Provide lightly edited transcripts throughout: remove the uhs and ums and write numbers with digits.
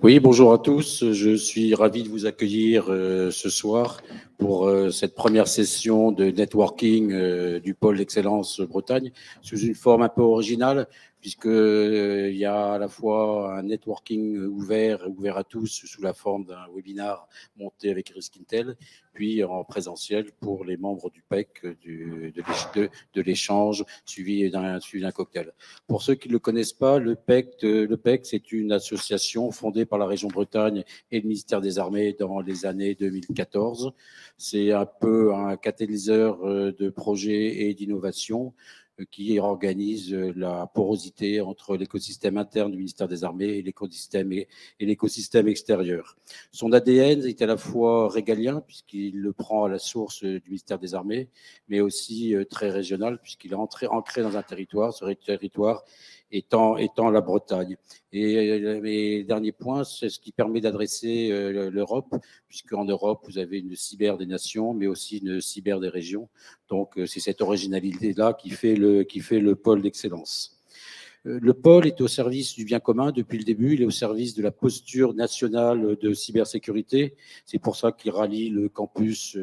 Oui, bonjour à tous. Je suis ravi de vous accueillir ce soir pour cette première session de networking du pôle d'excellence Bretagne sous une forme un peu originale puisque il y a à la fois un networking ouvert à tous sous la forme d'un webinar monté avec Riskintel, puis en présentiel pour les membres du PEC de l'échange suivi d'un cocktail. Pour ceux qui ne le connaissent pas, le PEC, c'est une association fondée par la région Bretagne et le ministère des Armées dans les années 2014. C'est un peu un catalyseur de projets et d'innovation qui organise la porosité entre l'écosystème interne du ministère des Armées et l'écosystème extérieur. Son ADN est à la fois régalien, puisqu'il le prend à la source du ministère des Armées, mais aussi très régional, puisqu'il est ancré dans un territoire, ce territoire étant la Bretagne. Et dernier point, c'est ce qui permet d'adresser l'Europe, puisqu'en Europe, vous avez une cyber des nations, mais aussi une cyber des régions. Donc, c'est cette originalité-là qui fait le pôle d'excellence. Le pôle est au service du bien commun depuis le début. Il est au service de la posture nationale de cybersécurité. C'est pour ça qu'il rallie le campus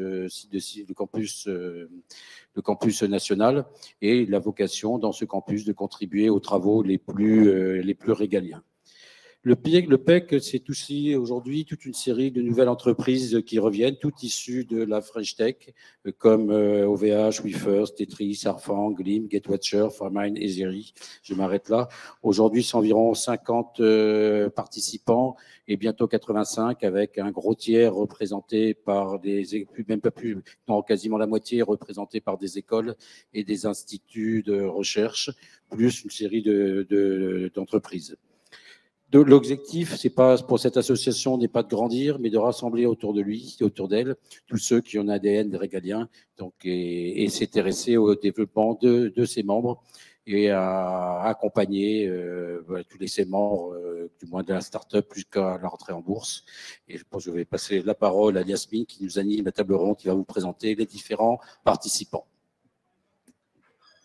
national et la vocation dans ce campus de contribuer aux travaux les plus régaliens. Le PEC, c'est aussi aujourd'hui toute une série de nouvelles entreprises qui reviennent, toutes issues de la French Tech, comme OVH, WeFirst, Tetris, Arfang, Glim, GetWatcher, Farmine et Zeri. Je m'arrête là. Aujourd'hui, c'est environ 50 participants et bientôt 85, avec un gros tiers représenté par quasiment la moitié représenté par des écoles et des instituts de recherche, plus une série d'entreprises. L'objectif, c'est pas pour cette association n'est pas de grandir, mais de rassembler autour de lui, autour d'elle, tous ceux qui ont un ADN régalien, donc et s'intéresser au développement de ses membres et à accompagner tous ses membres, du moins de la start-up jusqu'à la rentrée en bourse. Et je pense que je vais passer la parole à Yasmine qui nous anime la table ronde, qui va vous présenter les différents participants.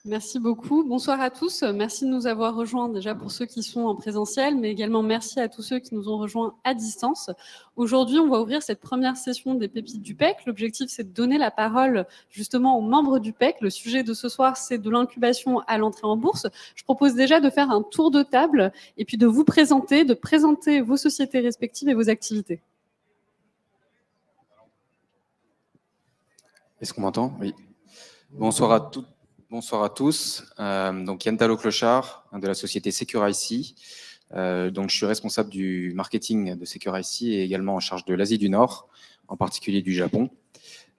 Merci beaucoup. Bonsoir à tous. Merci de nous avoir rejoints déjà pour ceux qui sont en présentiel, mais également merci à tous ceux qui nous ont rejoints à distance. Aujourd'hui, on va ouvrir cette première session des pépites du PEC. L'objectif, c'est de donner la parole justement aux membres du PEC. Le sujet de ce soir, c'est de l'incubation à l'entrée en bourse. Je propose déjà de faire un tour de table et puis de vous présenter, de présenter vos sociétés respectives et vos activités. Est-ce qu'on m'entend? Oui. Bonsoir à toutes. Bonsoir à tous. Donc Yann Talot-Clochard de la société SecurIC. Donc je suis responsable du marketing de SecurIC et également en charge de l'Asie du Nord, en particulier du Japon.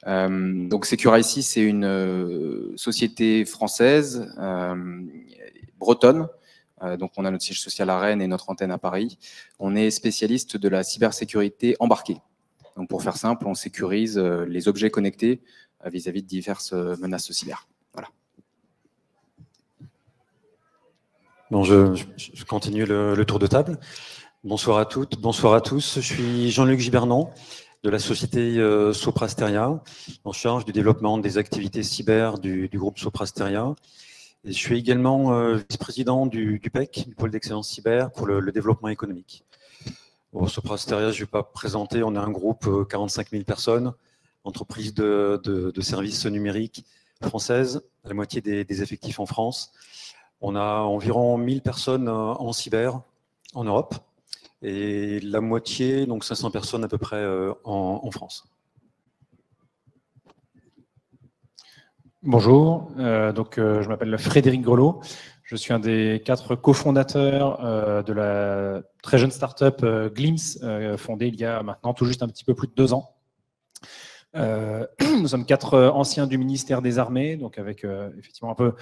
Donc SecurIC, c'est une société française, bretonne. Donc on a notre siège social à Rennes et notre antenne à Paris. On est spécialiste de la cybersécurité embarquée. Donc pour faire simple, on sécurise les objets connectés vis-à-vis de diverses menaces cyber. Voilà. Bon, je continue le tour de table. Bonsoir à toutes, bonsoir à tous. Je suis Jean-Luc Gibernon de la société Soprasteria, en charge du développement des activités cyber du groupe Soprasteria. Et je suis également vice-président du PEC, du pôle d'excellence cyber, pour le développement économique. Au Soprasteria, je ne vais pas présenter, on est un groupe 45 000 personnes, entreprise de services numériques française, la moitié des effectifs en France. On a environ 1000 personnes en cyber en Europe et la moitié, donc 500 personnes à peu près en France. Bonjour, je m'appelle Frédéric Grelot. Je suis un des 4 cofondateurs de la très jeune start-up Glimpse, fondée il y a maintenant tout juste un petit peu plus de 2 ans. Nous sommes 4 anciens du ministère des Armées, donc avec effectivement un peu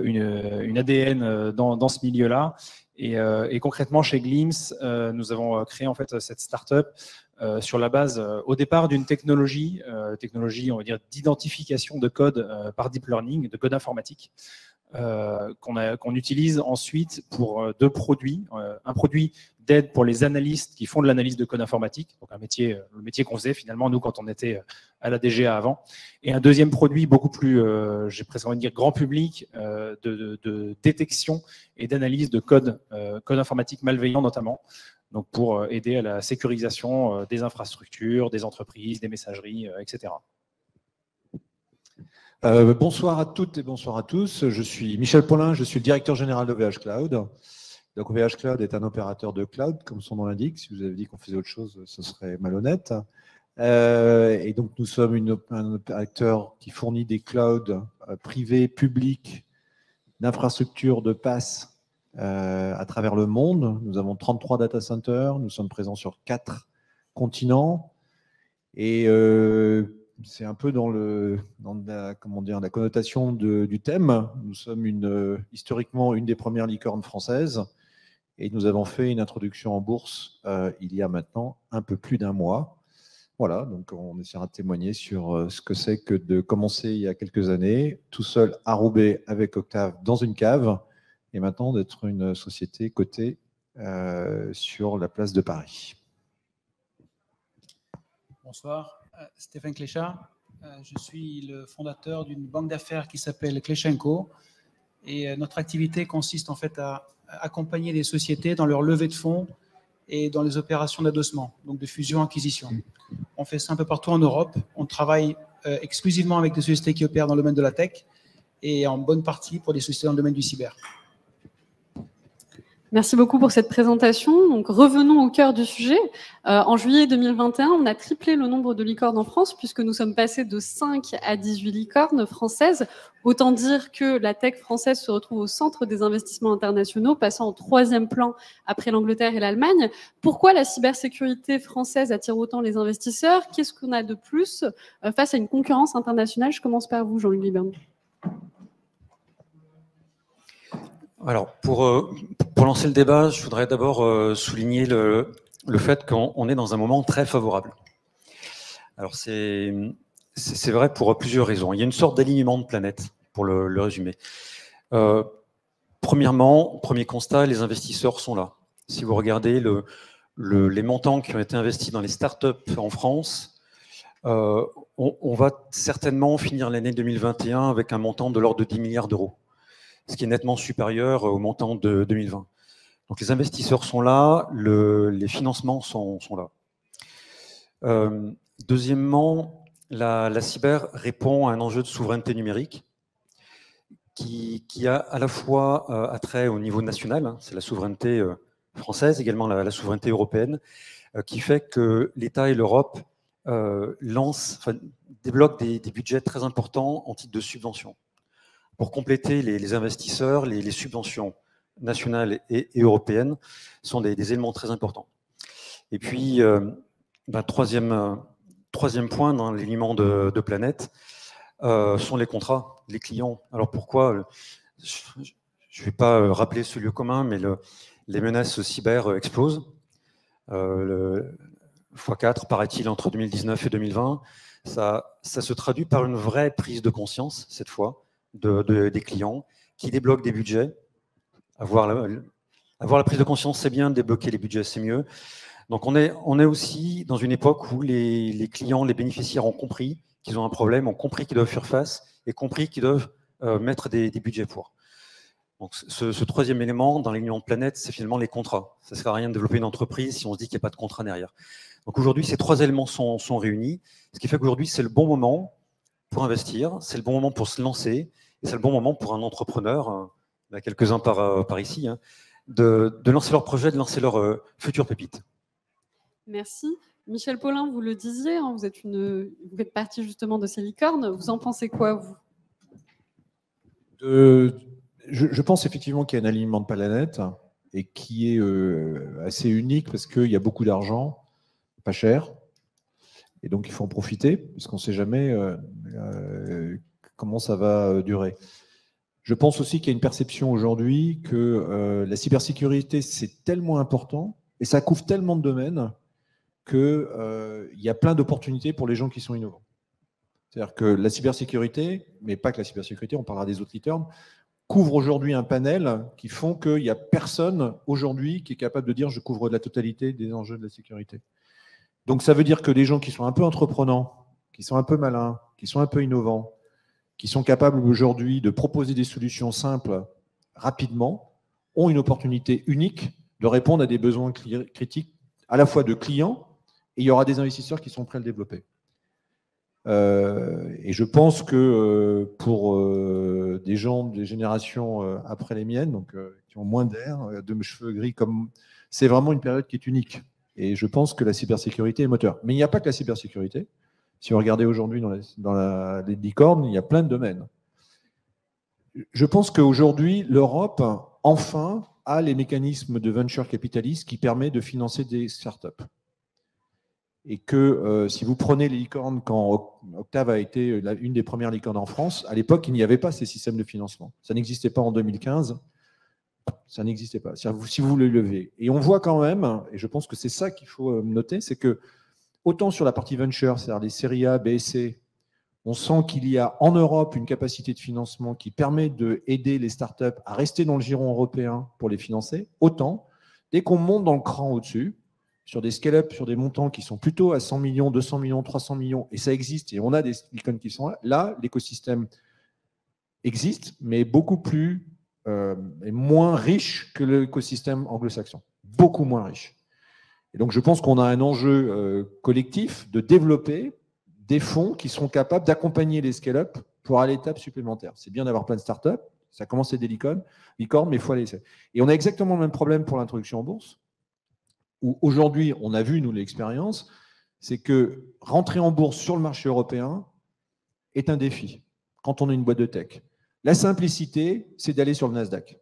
une ADN dans ce milieu-là. Et concrètement, chez Glimpse, nous avons créé en fait cette start-up sur la base, au départ, d'une technologie, on va dire, d'identification de code par deep learning, de code informatique, qu'on utilise ensuite pour 2 produits. Un produit d'aide pour les analystes qui font de l'analyse de code informatique, donc le métier qu'on faisait finalement, nous, quand on était à la DGA avant. Et un deuxième produit beaucoup plus, j'ai presque envie de dire, grand public, de détection et d'analyse de code informatique malveillant notamment, donc pour aider à la sécurisation des infrastructures, des entreprises, des messageries, etc. Bonsoir à toutes et bonsoir à tous. Je suis Michel Paulin, je suis le directeur général d'OVH Cloud. Donc OVH Cloud est un opérateur de cloud, comme son nom l'indique. Si vous avez dit qu'on faisait autre chose, ce serait malhonnête. Et donc nous sommes un opérateur qui fournit des clouds privés, publics, d'infrastructures de PaaS à travers le monde. Nous avons 33 data centers, nous sommes présents sur 4 continents. Et c'est un peu dans la connotation du thème. Nous sommes historiquement une des premières licornes françaises et nous avons fait une introduction en bourse il y a maintenant un peu plus d'un mois. Voilà, donc on essaiera de témoigner sur ce que c'est que de commencer il y a quelques années, tout seul à Roubaix avec Octave dans une cave, et maintenant d'être une société cotée sur la place de Paris. Bonsoir, Stéphane Cléchat. Je suis le fondateur d'une banque d'affaires qui s'appelle Cléchat & Co. Et notre activité consiste en fait à accompagner les sociétés dans leur levée de fonds et dans les opérations d'adossement, donc de fusion-acquisition. On fait ça un peu partout en Europe. On travaille exclusivement avec des sociétés qui opèrent dans le domaine de la tech et en bonne partie pour des sociétés dans le domaine du cyber. Merci beaucoup pour cette présentation. Donc, revenons au cœur du sujet. En juillet 2021, on a triplé le nombre de licornes en France puisque nous sommes passés de 5 à 18 licornes françaises. Autant dire que la tech française se retrouve au centre des investissements internationaux, passant au 3e plan après l'Angleterre et l'Allemagne. Pourquoi la cybersécurité française attire autant les investisseurs? Qu'est-ce qu'on a de plus face à une concurrence internationale? Je commence par vous, Jean-Luc Liberne. Alors, pour lancer le débat, je voudrais d'abord souligner le fait qu'on est dans un moment très favorable. Alors, c'est vrai pour plusieurs raisons. Il y a une sorte d'alignement de planète, pour le résumer. Premièrement, premier constat, les investisseurs sont là. Si vous regardez les montants qui ont été investis dans les startups en France, on va certainement finir l'année 2021 avec un montant de l'ordre de 10 milliards d'euros, ce qui est nettement supérieur au montant de 2020. Donc les investisseurs sont là, les financements sont là. Deuxièmement, la cyber répond à un enjeu de souveraineté numérique qui a à la fois attrait au niveau national, hein, c'est la souveraineté française, également la souveraineté européenne, qui fait que l'État et l'Europe débloquent des budgets très importants en titre de subvention. Pour compléter les investisseurs, les subventions nationales et européennes sont des éléments très importants. Et puis, troisième point dans l'alignement de planète, sont les contrats, les clients. Alors pourquoi? Je ne vais pas rappeler ce lieu commun, mais les menaces cyber explosent. x4, paraît-il, entre 2019 et 2020. Ça se traduit par une vraie prise de conscience, cette fois, des clients qui débloquent des budgets. Avoir la prise de conscience, c'est bien, débloquer les budgets, c'est mieux. Donc on est aussi dans une époque où les clients, les bénéficiaires ont compris qu'ils ont un problème, ont compris qu'ils doivent faire face et compris qu'ils doivent mettre des budgets pour. Donc ce troisième élément dans l'alignement de planète, c'est finalement les contrats. Ça ne sert à rien de développer une entreprise si on se dit qu'il n'y a pas de contrat derrière. Donc aujourd'hui, ces trois éléments sont réunis, ce qui fait qu'aujourd'hui, c'est le bon moment pour investir, c'est le bon moment pour se lancer, et c'est le bon moment pour un entrepreneur, il y en a quelques-uns par ici, hein, de lancer leur projet, de lancer leur future pépite. Merci. Michel Paulin, vous le disiez, hein, vous faites partie justement de ces licornes. Vous en pensez quoi, vous? Je pense effectivement qu'il y a un alignement de planète et qui est assez unique parce qu'il y a beaucoup d'argent, pas cher, et donc il faut en profiter parce qu'on ne sait jamais comment ça va durer. Je pense aussi qu'il y a une perception aujourd'hui que la cybersécurité, c'est tellement important et ça couvre tellement de domaines qu'il y a plein d'opportunités pour les gens qui sont innovants. C'est-à-dire que la cybersécurité, mais pas que la cybersécurité, on parlera des autres licornes, couvre aujourd'hui un panel qui font qu'il n'y a personne aujourd'hui qui est capable de dire « je couvre la totalité des enjeux de la sécurité ». Donc ça veut dire que les gens qui sont un peu entreprenants, qui sont un peu malins, qui sont un peu innovants, qui sont capables aujourd'hui de proposer des solutions simples rapidement, ont une opportunité unique de répondre à des besoins critiques à la fois de clients, et il y aura des investisseurs qui sont prêts à le développer. Et je pense que pour des gens des générations après les miennes, donc qui ont moins d'air, de cheveux gris, comme c'est vraiment une période qui est unique. Et je pense que la cybersécurité est moteur. Mais il n'y a pas que la cybersécurité. Si vous regardez aujourd'hui dans les licornes, il y a plein de domaines. Je pense qu'aujourd'hui, l'Europe, enfin, a les mécanismes de venture capitaliste qui permettent de financer des startups. Et que si vous prenez les licornes, quand Octave a été une des premières licornes en France, à l'époque, il n'y avait pas ces systèmes de financement. Ça n'existait pas en 2015. Ça n'existait pas. Si vous le levez. Et on voit quand même, et je pense que c'est ça qu'il faut noter, c'est que autant sur la partie venture, c'est-à-dire les séries A, B et C, on sent qu'il y a en Europe une capacité de financement qui permet d'aider les startups à rester dans le giron européen pour les financer. Autant, dès qu'on monte dans le cran au-dessus, sur des scale-up, sur des montants qui sont plutôt à 100 millions, 200 millions, 300 millions, et ça existe, et on a des licornes qui sont là, là l'écosystème existe, mais beaucoup plus et moins riche que l'écosystème anglo-saxon. Beaucoup moins riche. Et donc, je pense qu'on a un enjeu collectif de développer des fonds qui seront capables d'accompagner les scale-up pour aller à l'étape supplémentaire. C'est bien d'avoir plein de startups, ça commence à être des licornes, mais il faut aller. Et on a exactement le même problème pour l'introduction en bourse, où aujourd'hui, on a vu, nous, l'expérience, c'est que rentrer en bourse sur le marché européen est un défi quand on est une boîte de tech. La simplicité, c'est d'aller sur le Nasdaq.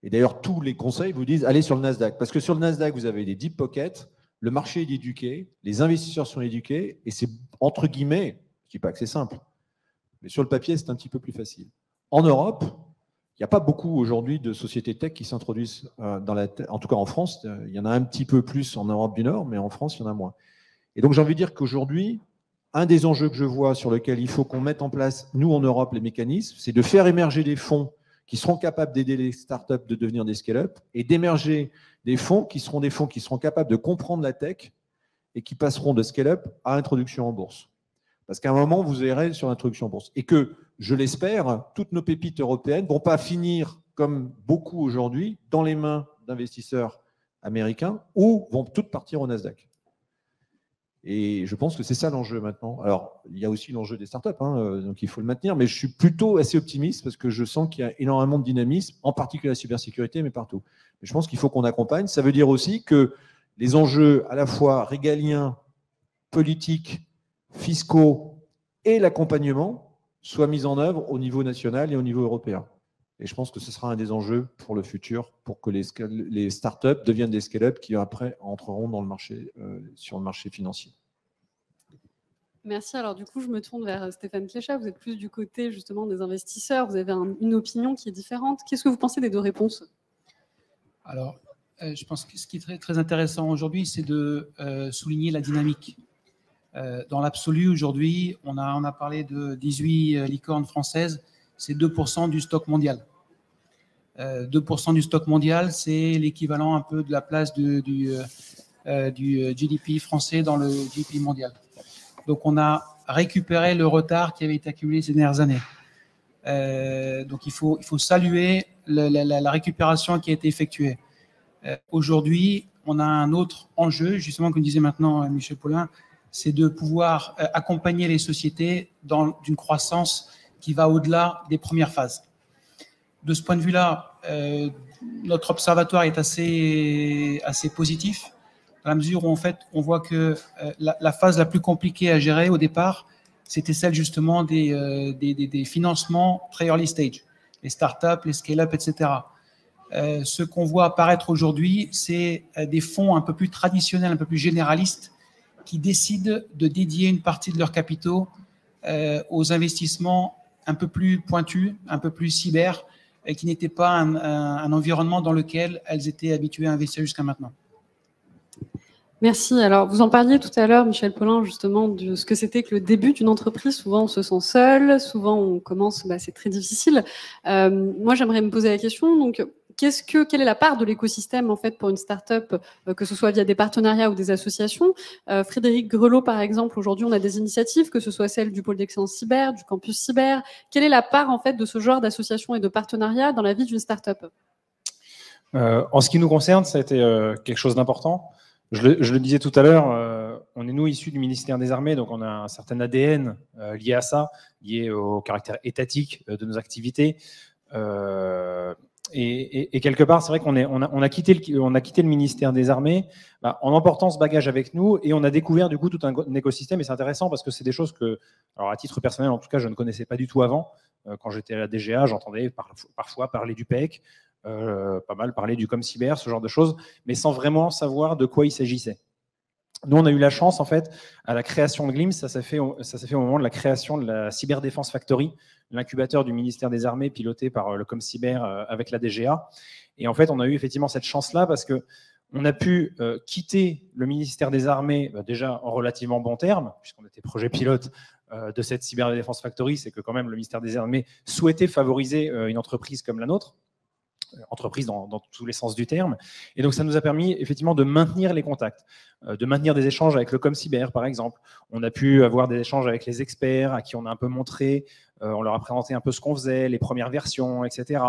Et d'ailleurs, tous les conseils vous disent allez sur le Nasdaq. Parce que sur le Nasdaq, vous avez des deep pockets, le marché est éduqué, les investisseurs sont éduqués, et c'est entre guillemets, je ne dis pas que c'est simple, mais sur le papier, c'est un petit peu plus facile. En Europe, il n'y a pas beaucoup aujourd'hui de sociétés tech qui s'introduisent en tout cas en France. Il y en a un petit peu plus en Europe du Nord, mais en France, il y en a moins. Et donc, j'ai envie de dire qu'aujourd'hui, un des enjeux que je vois sur lequel il faut qu'on mette en place, nous en Europe, les mécanismes, c'est de faire émerger des fonds qui seront capables d'aider les startups de devenir des scale-up et d'émerger des fonds qui seront capables de comprendre la tech et qui passeront de scale-up à introduction en bourse. Parce qu'à un moment, vous verrez sur l'introduction en bourse. Et que, je l'espère, toutes nos pépites européennes ne vont pas finir, comme beaucoup aujourd'hui, dans les mains d'investisseurs américains ou vont toutes partir au Nasdaq. Et je pense que c'est ça l'enjeu maintenant. Alors, il y a aussi l'enjeu des startups, donc il faut le maintenir, mais je suis plutôt assez optimiste parce que je sens qu'il y a énormément de dynamisme, en particulier la cybersécurité, mais partout. Mais je pense qu'il faut qu'on accompagne. Ça veut dire aussi que les enjeux à la fois régaliens, politiques, fiscaux et l'accompagnement soient mis en œuvre au niveau national et au niveau européen. Et je pense que ce sera un des enjeux pour le futur, pour que les startups deviennent des scale-up qui après entreront dans le marché, sur le marché financier. Merci. Alors du coup, je me tourne vers Stéphane Cléchat. Vous êtes plus du côté justement des investisseurs. Vous avez une opinion qui est différente. Qu'est-ce que vous pensez des deux réponses? Alors, je pense que ce qui est très, très intéressant aujourd'hui, c'est de souligner la dynamique. Dans l'absolu, aujourd'hui, on a parlé de 18 licornes françaises. C'est 2% du stock mondial. 2% du stock mondial, c'est l'équivalent un peu de la place du GDP français dans le GDP mondial. Donc, on a récupéré le retard qui avait été accumulé ces dernières années. Donc, il faut saluer la récupération qui a été effectuée. Aujourd'hui, on a un autre enjeu, justement, comme disait maintenant Michel Paulin, c'est de pouvoir accompagner les sociétés dans une croissance qui va au-delà des premières phases. De ce point de vue-là, notre observatoire est assez positif, dans la mesure où en fait, on voit que la phase la plus compliquée à gérer au départ, c'était celle justement des financements très early stage, les startups, les scale-up, etc. Ce qu'on voit apparaître aujourd'hui, c'est des fonds un peu plus traditionnels, un peu plus généralistes, qui décident de dédier une partie de leurs capitaux aux investissements un peu plus pointus, un peu plus cyber, et qui n'étaient pas un environnement dans lequel elles étaient habituées à investir jusqu'à maintenant. Merci. Alors, vous en parliez tout à l'heure, Michel Paulin, justement, de ce que c'était que le début d'une entreprise. Souvent, on se sent seul, souvent, on commence, c'est très difficile. Moi, j'aimerais me poser la question, donc, quelle est la part de l'écosystème, en fait, pour une start-up, que ce soit via des partenariats ou des associations? Frédéric Grelot, par exemple, aujourd'hui, on a des initiatives, que ce soit celle du pôle d'excellence cyber, du campus cyber. Quelle est la part, en fait, de ce genre d'association et de partenariat dans la vie d'une start-up? En ce qui nous concerne, ça a été quelque chose d'important. Je le disais tout à l'heure, on est nous issus du ministère des Armées, donc on a un certain ADN lié à ça, lié au caractère étatique de nos activités. Et quelque part, c'est vrai on a quitté le ministère des Armées en emportant ce bagage avec nous, et on a découvert du coup tout un écosystème. Et c'est intéressant parce que c'est des choses que, alors à titre personnel en tout cas, je ne connaissais pas du tout avant. Quand j'étais à la DGA, j'entendais parfois parler du PEC, pas mal parler du ComCyber, ce genre de choses, mais sans vraiment savoir de quoi il s'agissait. Nous, on a eu la chance, en fait, à la création de Glimpse, ça s'est fait au moment de la création de la Cyberdéfense Factory, l'incubateur du ministère des Armées piloté par le ComCyber avec la DGA. Et en fait, on a eu effectivement cette chance-là parce qu'on a pu quitter le ministère des Armées déjà en relativement bons termes, puisqu'on était projet pilote de cette Cyberdéfense Factory, c'est que quand même le ministère des Armées souhaitait favoriser une entreprise comme la nôtre, entreprise dans tous les sens du terme. Et donc, ça nous a permis effectivement de maintenir les contacts, de maintenir des échanges avec le ComCyber, par exemple. On a pu avoir des échanges avec les experts à qui on a un peu montré, on leur a présenté un peu ce qu'on faisait, les premières versions, etc.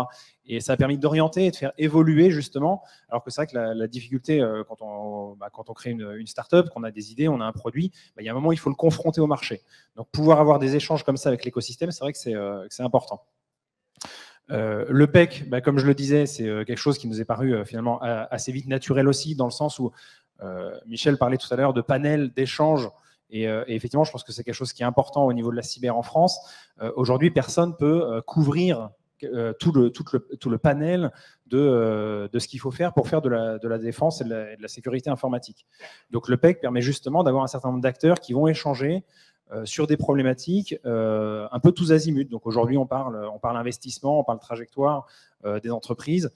Et ça a permis d'orienter et de faire évoluer, justement. Alors que c'est vrai que la difficulté, quand on crée une start-up, qu'on a des idées, on a un produit, il y a un moment où il faut le confronter au marché. Donc, pouvoir avoir des échanges comme ça avec l'écosystème, c'est vrai que c'est important. Le PEC, comme je le disais, c'est quelque chose qui nous est paru finalement assez vite naturel aussi, dans le sens où Michel parlait tout à l'heure de panels, d'échanges, et effectivement, je pense que c'est quelque chose qui est important au niveau de la cyber en France. Aujourd'hui, personne ne peut couvrir tout le panel de ce qu'il faut faire pour faire de la défense et de la sécurité informatique. Donc le PEC permet justement d'avoir un certain nombre d'acteurs qui vont échanger sur des problématiques un peu tous azimuts. Donc aujourd'hui, on parle investissement, on parle trajectoire des entreprises.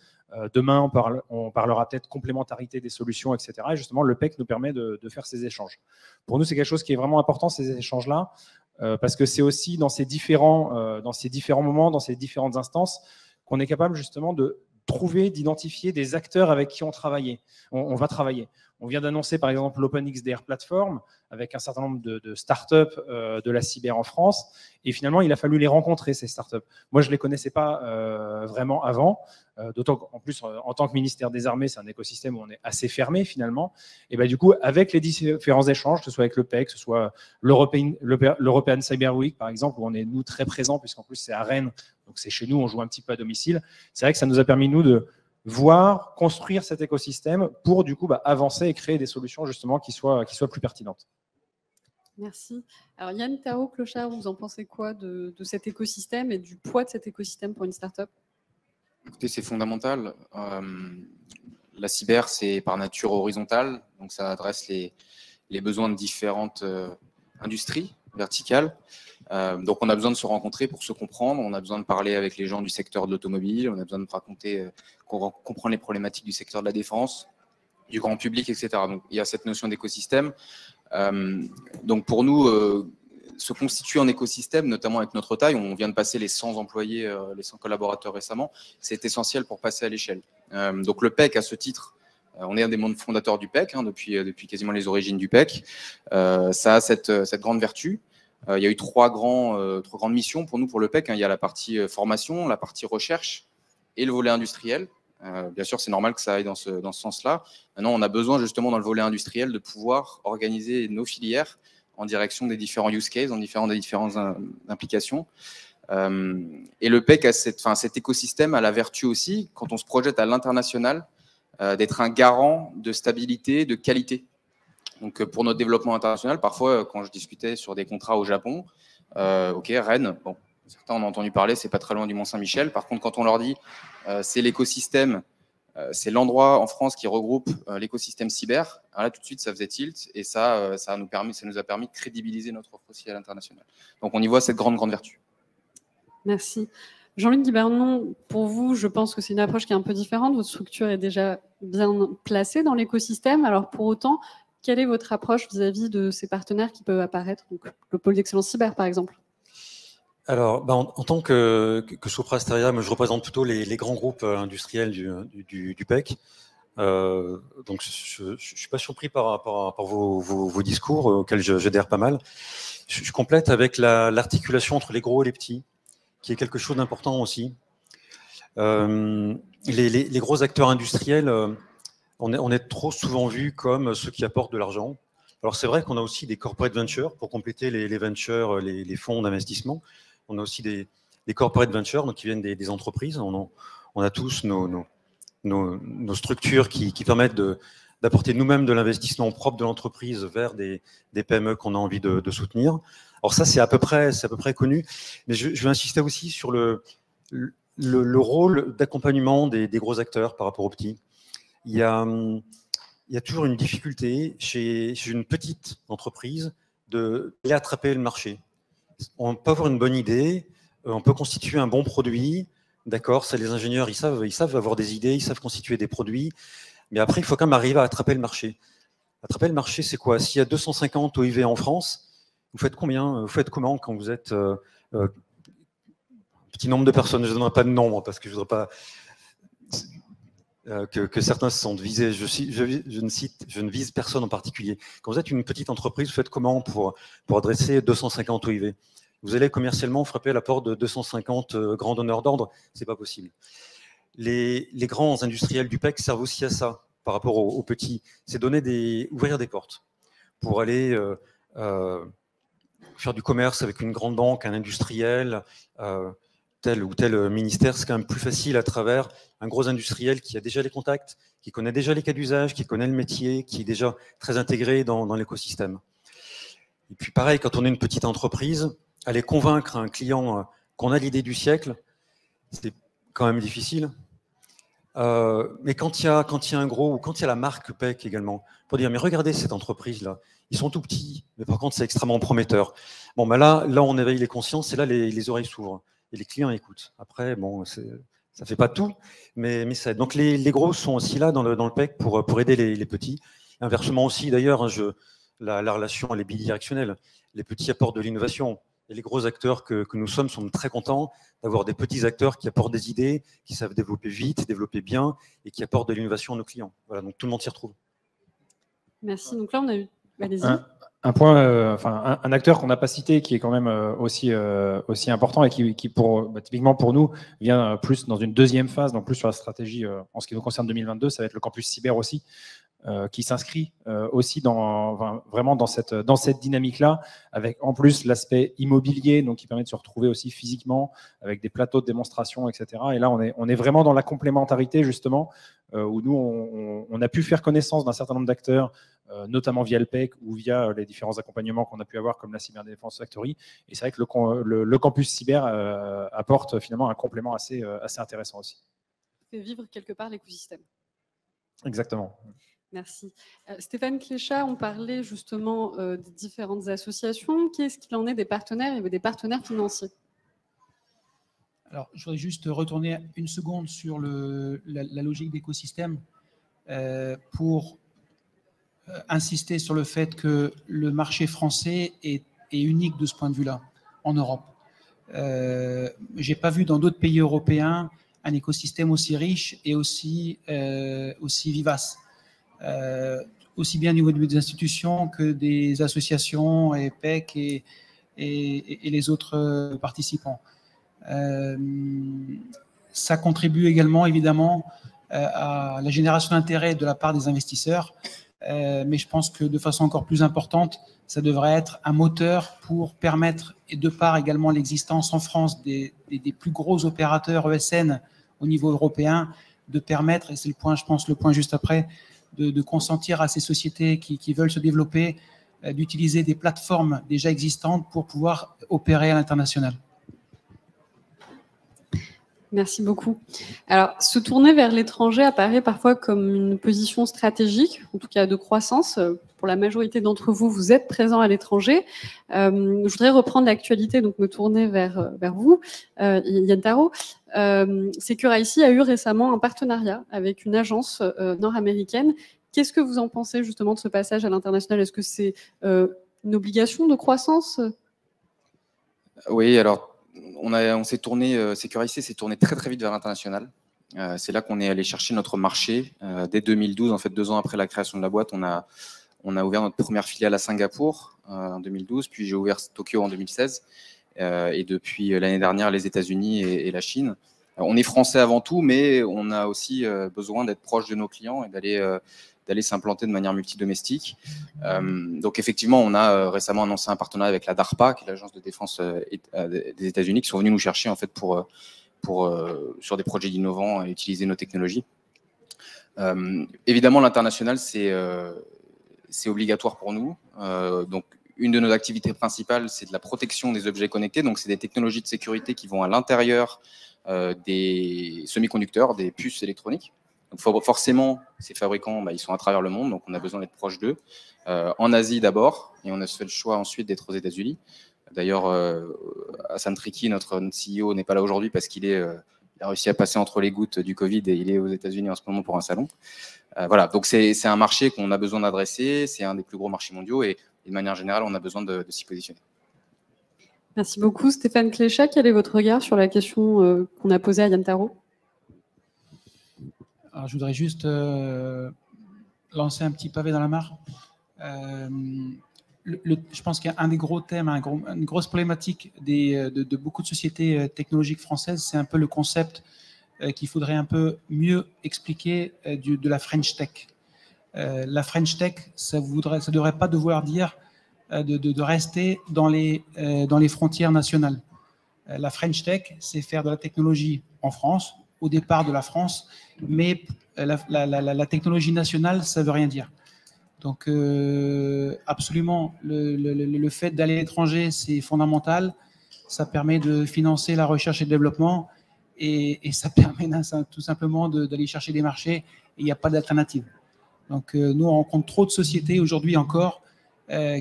Demain, on parlera peut-être complémentarité des solutions, etc. Et justement, le PEC nous permet de faire ces échanges. Pour nous, c'est quelque chose qui est vraiment important, ces échanges-là, parce que c'est aussi dans ces différents moments, dans ces différentes instances, qu'on est capable justement de trouver, d'identifier des acteurs avec qui on va travailler. On vient d'annoncer par exemple l'OpenXDR Platform avec un certain nombre de startups de la cyber en France. Et finalement, il a fallu les rencontrer, ces startups. Moi, je ne les connaissais pas vraiment avant, d'autant qu'en plus, en tant que ministère des Armées, c'est un écosystème où on est assez fermé finalement. Et du coup, avec les différents échanges, que ce soit avec le PEC, que ce soit l'European Cyber Week, par exemple, où on est, nous, très présents, puisqu'en plus, c'est à Rennes, donc c'est chez nous, on joue un petit peu à domicile. C'est vrai que ça nous a permis, nous, de voir, construire cet écosystème pour du coup avancer et créer des solutions justement qui soient plus pertinentes. Merci. Alors Yann Tao-Clochard, vous en pensez quoi de cet écosystème et du poids de cet écosystème pour une start-up? Écoutez, c'est fondamental. La cyber, c'est par nature horizontal, donc ça adresse les besoins de différentes industries verticales. Donc on a besoin de se rencontrer pour se comprendre, on a besoin de parler avec les gens du secteur de l'automobile, on a besoin de raconter, comprendre les problématiques du secteur de la défense, du grand public, etc. Donc il y a cette notion d'écosystème. Donc pour nous, se constituer en écosystème, notamment avec notre taille, on vient de passer les 100 employés, les 100 collaborateurs récemment, c'est essentiel pour passer à l'échelle. Donc le PEC, à ce titre, on est un des membres fondateurs du PEC, depuis quasiment les origines du PEC. Ça a cette grande vertu. Il y a eu trois grandes missions pour nous, pour le PEC. Il y a la partie formation, la partie recherche et le volet industriel. Bien sûr, c'est normal que ça aille dans ce sens-là. Maintenant, on a besoin justement dans le volet industriel de pouvoir organiser nos filières en direction des différents use cases, des différentes implications. Et le PEC a cet écosystème a la vertu aussi, quand on se projette à l'international, d'être un garant de stabilité, de qualité. Donc, pour notre développement international, parfois, quand je discutais sur des contrats au Japon, Rennes, bon, certains en ont entendu parler, c'est pas très loin du Mont-Saint-Michel. Par contre, quand on leur dit c'est l'écosystème, c'est l'endroit en France qui regroupe l'écosystème cyber, alors là, tout de suite, ça faisait tilt et ça nous a permis de crédibiliser notre offre aussi à l'international. Donc, on y voit cette grande vertu. Merci. Jean-Luc Guibernon, pour vous, je pense que c'est une approche qui est un peu différente. Votre structure est déjà bien placée dans l'écosystème. Alors, pour autant, quelle est votre approche vis-à-vis de ces partenaires qui peuvent apparaître, donc le pôle d'excellence cyber, par exemple? Alors, en tant que Sopra Steria, je représente plutôt les grands groupes industriels du PEC. Donc, je ne suis pas surpris par vos discours auxquels j'adhère pas mal. Je complète avec l'articulation entre les gros et les petits, qui est quelque chose d'important aussi. Les gros acteurs industriels, on est trop souvent vus comme ceux qui apportent de l'argent. Alors c'est vrai qu'on a aussi des corporate ventures pour compléter les ventures, les fonds d'investissement. On a aussi des corporate ventures donc qui viennent des entreprises. On a tous nos structures qui permettent d'apporter nous-mêmes de l'investissement propre de l'entreprise vers des PME qu'on a envie de soutenir. Alors ça, c'est à peu près connu. Mais je vais insister aussi sur le rôle d'accompagnement des gros acteurs par rapport aux petits. Il y a toujours une difficulté chez une petite entreprise d'aller attraper le marché. On peut avoir une bonne idée, on peut constituer un bon produit, d'accord, ça les ingénieurs, ils savent avoir des idées, ils savent constituer des produits, mais après, il faut quand même arriver à attraper le marché. Attraper le marché, c'est quoi? S'il y a 250 OIV en France, vous faites combien? Vous faites comment quand vous êtes petit nombre de personnes? Je ne donnerai pas de nombre parce que je ne voudrais pas que certains se sentent visés. Je ne vise personne en particulier. Quand vous êtes une petite entreprise, vous faites comment pour adresser 250 OIV? Vous allez commercialement frapper à la porte de 250 grands donneurs d'ordre? C'est pas possible. Les grands industriels du PEC servent aussi à ça par rapport aux petits. C'est ouvrir des portes pour aller faire du commerce avec une grande banque, un industriel, tel ou tel ministère. C'est quand même plus facile à travers un gros industriel qui a déjà les contacts, qui connaît déjà les cas d'usage, qui connaît le métier, qui est déjà très intégré dans l'écosystème. Et puis pareil, quand on est une petite entreprise, aller convaincre un client qu'on a l'idée du siècle, c'est quand même difficile. Mais quand il y a un gros, ou quand il y a la marque PEC également, pour dire, mais regardez cette entreprise-là, ils sont tout petits, mais par contre, c'est extrêmement prometteur. Bon, ben là, on éveille les consciences et là, les oreilles s'ouvrent et les clients écoutent. Après, bon, ça ne fait pas tout, mais ça aide. Donc, les gros sont aussi là dans le PEC pour aider les petits. Inversement aussi, d'ailleurs, la relation, elle est bidirectionnelle. Les petits apportent de l'innovation. Et les gros acteurs que nous sommes très contents d'avoir des petits acteurs qui apportent des idées, qui savent développer vite, développer bien et qui apportent de l'innovation à nos clients. Voilà, donc tout le monde s'y retrouve. Merci. Donc là, on a eu... Allez-y. Un point, un acteur qu'on n'a pas cité qui est quand même aussi important et qui typiquement pour nous vient plus dans une deuxième phase, donc plus sur la stratégie en ce qui nous concerne 2022, ça va être le campus cyber aussi, qui s'inscrit aussi vraiment dans cette dynamique-là, avec en plus l'aspect immobilier, donc qui permet de se retrouver aussi physiquement avec des plateaux de démonstration, etc. Et là, on est vraiment dans la complémentarité justement, où nous on a pu faire connaissance d'un certain nombre d'acteurs, notamment via le PEC ou via les différents accompagnements qu'on a pu avoir comme la Cyberdéfense Factory. Et c'est vrai que le campus cyber apporte finalement un complément assez intéressant aussi. Fait vivre quelque part l'écosystème. Exactement. Merci. Stéphane Cléchat, on parlait justement des différentes associations. Qu'est-ce qu'il en est des partenaires et des partenaires financiers? Alors, je voudrais juste retourner une seconde sur la logique d'écosystème pour insister sur le fait que le marché français est unique de ce point de vue-là, en Europe. Je n'ai pas vu dans d'autres pays européens un écosystème aussi riche et aussi vivace. Aussi bien au niveau des institutions que des associations et PEC et les autres participants. Ça contribue également, évidemment, à la génération d'intérêt de la part des investisseurs, mais je pense que de façon encore plus importante, ça devrait être un moteur pour permettre, et de par également l'existence en France des plus gros opérateurs ESN au niveau européen, de permettre, et c'est le point, je pense, le point juste après, de consentir à ces sociétés qui veulent se développer, d'utiliser des plateformes déjà existantes pour pouvoir opérer à l'international. Merci beaucoup. Alors, se tourner vers l'étranger apparaît parfois comme une position stratégique, en tout cas de croissance. Pour la majorité d'entre vous, vous êtes présents à l'étranger. Je voudrais reprendre l'actualité, donc me tourner vers vous, Yann Tarot. Secure-IC a eu récemment un partenariat avec une agence nord-américaine. Qu'est-ce que vous en pensez justement de ce passage à l'international? Est-ce que c'est une obligation de croissance? Oui, alors on s'est tourné, Secure-IC s'est tourné très très vite vers l'international. C'est là qu'on est allé chercher notre marché. Dès 2012, en fait 2 ans après la création de la boîte, on a ouvert notre première filiale à Singapour en 2012, puis j'ai ouvert Tokyo en 2016, et depuis l'année dernière les États-Unis et la Chine. on est français avant tout, mais on a aussi besoin d'être proche de nos clients et d'aller s'implanter de manière multidomestique. Donc effectivement, on a récemment annoncé un partenariat avec la DARPA, qui est l'agence de défense des États-Unis, qui sont venus nous chercher en fait sur des projets innovants et utiliser nos technologies. Évidemment, l'international, c'est obligatoire pour nous. Donc, une de nos activités principales, c'est de la protection des objets connectés. Donc, c'est des technologies de sécurité qui vont à l'intérieur des semi-conducteurs, des puces électroniques. Donc, forcément, ces fabricants, ils sont à travers le monde, donc on a besoin d'être proche d'eux. En Asie d'abord, et on a fait le choix ensuite d'être aux États-Unis. D'ailleurs, Hassan Triki, notre CEO, n'est pas là aujourd'hui parce qu'il a réussi à passer entre les gouttes du Covid et il est aux États-Unis en ce moment pour un salon. Voilà, donc c'est un marché qu'on a besoin d'adresser, c'est un des plus gros marchés mondiaux et de manière générale, on a besoin de s'y positionner. Merci beaucoup. Stéphane Cléchat, quel est votre regard sur la question qu'on a posée à Yann Tarot? Alors, je voudrais juste lancer un petit pavé dans la mare. Je pense qu'un des gros thèmes, une grosse problématique de beaucoup de sociétés technologiques françaises, c'est un peu le concept qu'il faudrait un peu mieux expliquer de la French Tech. La French Tech, ça ne devrait pas devoir dire de rester dans les frontières nationales. La French Tech, c'est faire de la technologie en France, au départ de la France, mais la technologie nationale, ça ne veut rien dire. Donc, absolument, le fait d'aller à l'étranger, c'est fondamental. Ça permet de financer la recherche et le développement et ça permet tout simplement d'aller chercher des marchés et il n'y a pas d'alternative. Donc, nous, on rencontre trop de sociétés aujourd'hui encore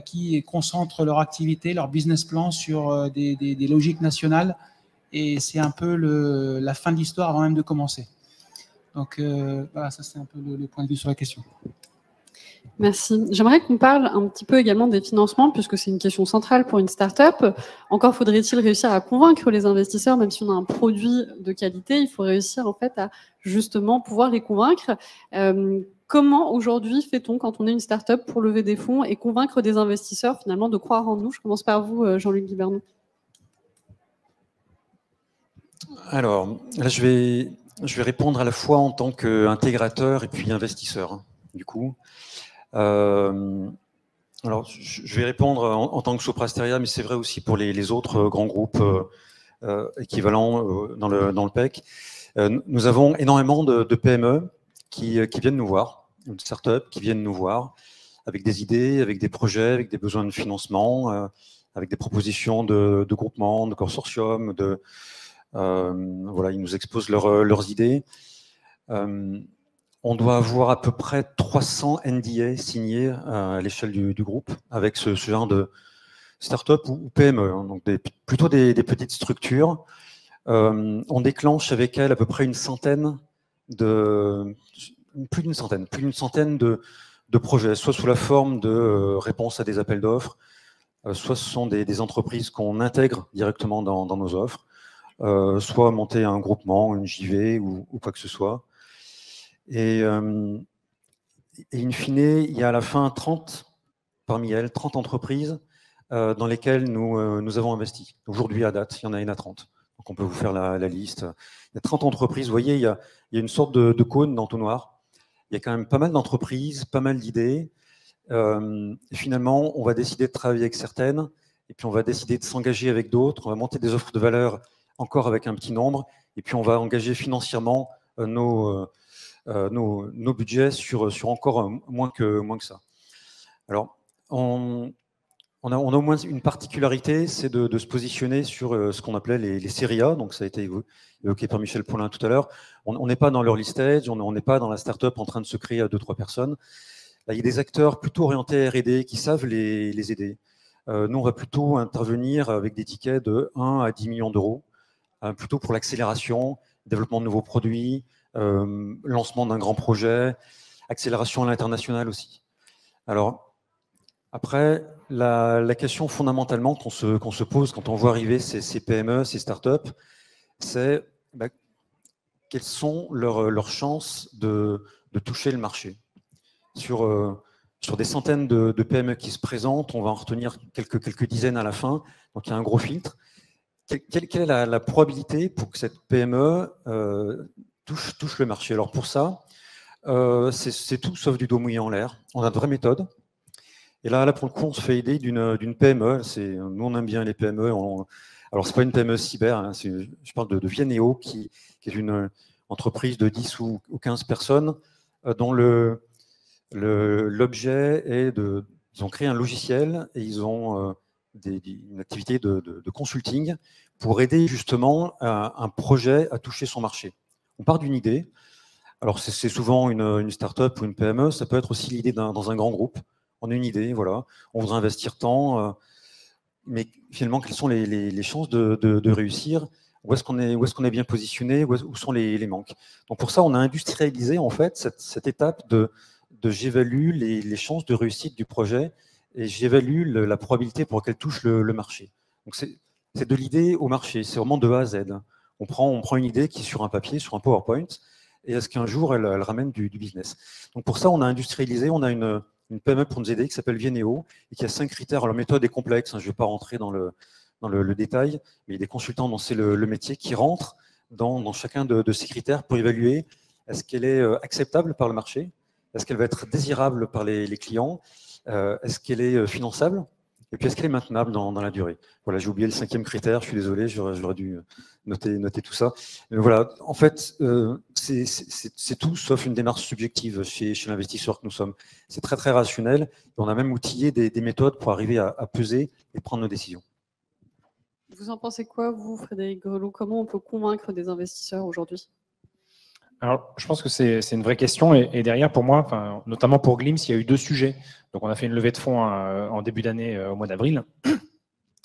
qui concentrent leur activité, leur business plan sur des logiques nationales et c'est un peu la fin de l'histoire avant même de commencer. Donc, voilà, ça c'est un peu le point de vue sur la question. Merci. J'aimerais qu'on parle un petit peu également des financements, puisque c'est une question centrale pour une start-up. Encore faudrait-il réussir à convaincre les investisseurs, même si on a un produit de qualité, il faut réussir en fait à justement pouvoir les convaincre. Comment aujourd'hui fait-on quand on est une start-up pour lever des fonds et convaincre des investisseurs finalement de croire en nous? Je commence par vous, Jean-Luc Guibernon. Alors, là, je vais répondre à la fois en tant qu'intégrateur et puis investisseur, du coup. Alors, je vais répondre en tant que Sopra Steria, mais c'est vrai aussi pour les autres grands groupes équivalents dans le PEC. Nous avons énormément de PME qui viennent nous voir, de startups qui viennent nous voir avec des idées, avec des projets, avec des besoins de financement, avec des propositions de groupement, de consortium, voilà, ils nous exposent leurs idées. On doit avoir à peu près 300 NDA signés à l'échelle du groupe avec ce genre de start-up ou PME, hein, donc plutôt des petites structures. On déclenche avec elles à peu près plus d'une centaine de projets, soit sous la forme de réponses à des appels d'offres, soit ce sont des entreprises qu'on intègre directement dans nos offres, soit monter un groupement, une JV ou quoi que ce soit. Et in fine, il y a à la fin 30 entreprises dans lesquelles nous avons investi. Aujourd'hui, à date, il y en a une à 30. Donc, on peut vous faire la liste. Il y a 30 entreprises. Vous voyez, il y a une sorte de cône d'entonnoir. Il y a quand même pas mal d'entreprises, pas mal d'idées. Finalement, on va décider de travailler avec certaines, et puis on va décider de s'engager avec d'autres. On va monter des offres de valeur encore avec un petit nombre, et puis on va engager financièrement nos budgets sur encore moins que ça. Alors, on a au moins une particularité, c'est de se positionner sur ce qu'on appelait les séries A, donc ça a été évoqué par Michel Paulin tout à l'heure. On n'est pas dans l'early stage, on n'est pas dans la start-up en train de se créer à 2-3 personnes. Là, il y a des acteurs plutôt orientés R&D qui savent les aider. Nous, on va plutôt intervenir avec des tickets de 1 à 10 millions d'euros, plutôt pour l'accélération, développement de nouveaux produits, lancement d'un grand projet, accélération à l'international aussi. Alors, après, la question fondamentalement qu'on se pose quand on voit arriver ces PME, ces startups, c'est quelles sont leurs chances de toucher le marché. Sur des centaines de PME qui se présentent, on va en retenir quelques dizaines à la fin, donc il y a un gros filtre. quelle est la probabilité pour que cette PME touche le marché? Alors pour ça, c'est tout sauf du doigt mouillé en l'air. On a de vraies méthodes. Et là, pour le coup, on se fait aider d'une PME. Nous, on aime bien les PME. Alors, ce n'est pas une PME cyber. Hein, je parle de Vieneo, qui est une entreprise de 10 ou 15 personnes dont l'objet est de... Ils ont créé un logiciel et ils ont une activité de consulting pour aider justement un projet à toucher son marché. On part d'une idée. Alors, c'est souvent une start-up ou une PME. Ça peut être aussi l'idée dans un grand groupe. On a une idée, voilà. On voudrait investir tant, mais finalement, quelles sont les chances de réussir? Où est-ce qu'on est bien positionné? Où sont les manques? Donc pour ça, on a industrialisé en fait cette étape de j'évalue les chances de réussite du projet et j'évalue la probabilité pour qu'elle touche le marché. Donc c'est de l'idée au marché, c'est vraiment de A à Z. On prend une idée qui est sur un papier, sur un PowerPoint, et est-ce qu'un jour elle ramène du business? Donc pour ça, on a industrialisé, on a une PME pour nous aider qui s'appelle Vieneo et qui a 5 critères. Alors, la méthode est complexe, hein, je ne vais pas rentrer dans le détail, mais il y a des consultants dont c'est le métier qui rentrent dans chacun de ces critères pour évaluer est-ce qu'elle est acceptable par le marché, est-ce qu'elle va être désirable par les clients, est-ce qu'elle est finançable, et puis est-ce qu'elle est maintenable dans la durée. Voilà, j'ai oublié le 5e critère, je suis désolé, j'aurais dû noter tout ça. Mais voilà, en fait, c'est tout sauf une démarche subjective chez l'investisseur que nous sommes. C'est très très rationnel, et on a même outillé des méthodes pour arriver à peser et prendre nos décisions. Vous en pensez quoi, vous, Frédéric Grelot? Comment on peut convaincre des investisseurs aujourd'hui? Alors, je pense que c'est une vraie question. Et derrière, pour moi, notamment pour Glimpse, il y a eu 2 sujets. Donc, on a fait une levée de fonds en début d'année, au mois d'avril.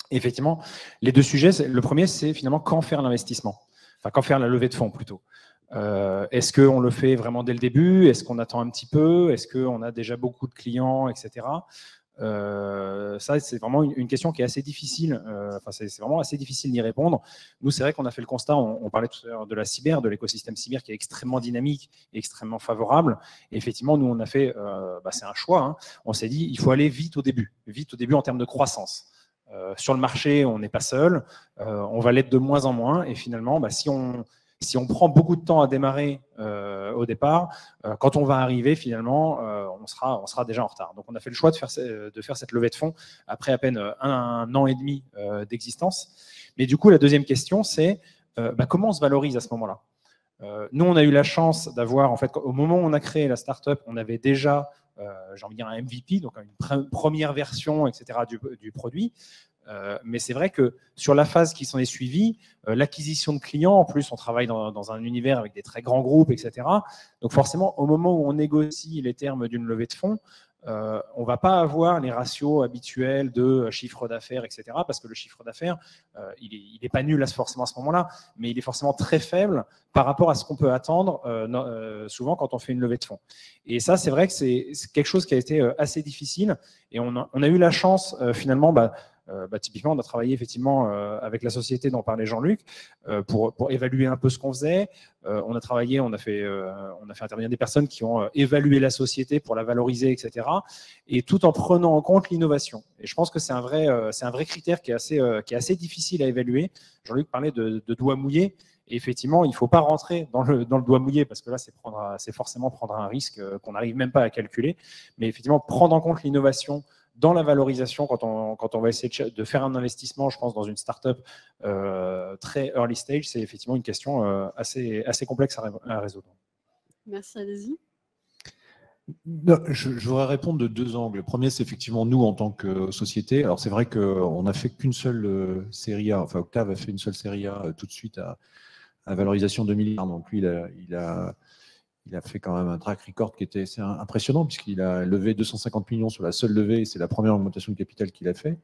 Effectivement, les 2 sujets, le premier, c'est finalement quand faire l'investissement. Enfin, quand faire la levée de fonds, plutôt. Est-ce qu'on le fait vraiment dès le début? Est-ce qu'on attend un petit peu? Est-ce qu'on a déjà beaucoup de clients, etc. Ça, c'est vraiment une question qui est assez difficile. C'est vraiment assez difficile d'y répondre. Nous, c'est vrai qu'on a fait le constat, on parlait tout à l'heure de la cyber, de l'écosystème cyber qui est extrêmement dynamique et extrêmement favorable. Et effectivement, nous, on a fait, c'est un choix. Hein. On s'est dit, il faut aller vite au début en termes de croissance. Sur le marché, on n'est pas seul. On va l'être de moins en moins. Et finalement, si on prend beaucoup de temps à démarrer au départ, quand on va arriver, finalement, on sera déjà en retard. Donc, on a fait le choix de faire cette levée de fonds après à peine un an et demi d'existence. Mais du coup, la deuxième question, c'est comment on se valorise à ce moment-là? Nous, on a eu la chance d'avoir, en fait, au moment où on a créé la startup, on avait déjà, j'ai envie de dire, un MVP, donc une première version, etc., du produit. Mais c'est vrai que sur la phase qui s'en est suivie, l'acquisition de clients, en plus on travaille dans un univers avec des très grands groupes, etc. Donc forcément, au moment où on négocie les termes d'une levée de fonds, on ne va pas avoir les ratios habituels de chiffre d'affaires, etc. Parce que le chiffre d'affaires, il n'est pas nul forcément à ce moment-là, mais il est forcément très faible par rapport à ce qu'on peut attendre souvent quand on fait une levée de fonds. Et ça, c'est vrai que c'est quelque chose qui a été assez difficile. Et on a eu la chance, finalement, typiquement, on a travaillé effectivement avec la société dont parlait Jean-Luc pour évaluer un peu ce qu'on faisait. On a fait intervenir des personnes qui ont évalué la société pour la valoriser, etc. Et tout en prenant en compte l'innovation. Et je pense que c'est un vrai critère qui est assez difficile à évaluer. Jean-Luc parlait de doigt mouillé. Et effectivement, il ne faut pas rentrer dans le doigt mouillé parce que là, c'est forcément prendre un risque qu'on n'arrive même pas à calculer. Mais effectivement, prendre en compte l'innovation dans la valorisation, quand on va essayer de faire un investissement, je pense, dans une startup très early stage, c'est effectivement une question assez complexe à résoudre. Merci, allez-y. Je voudrais répondre de 2 angles. Le premier, c'est effectivement nous en tant que société. Alors c'est vrai qu'on n'a fait qu'une seule série A, enfin Octave a fait une seule série A tout de suite à valorisation 2 milliards. Donc lui, il a fait quand même un track record qui était assez impressionnant puisqu'il a levé 250 millions sur la seule levée. C'est la première augmentation de capital qu'il a fait.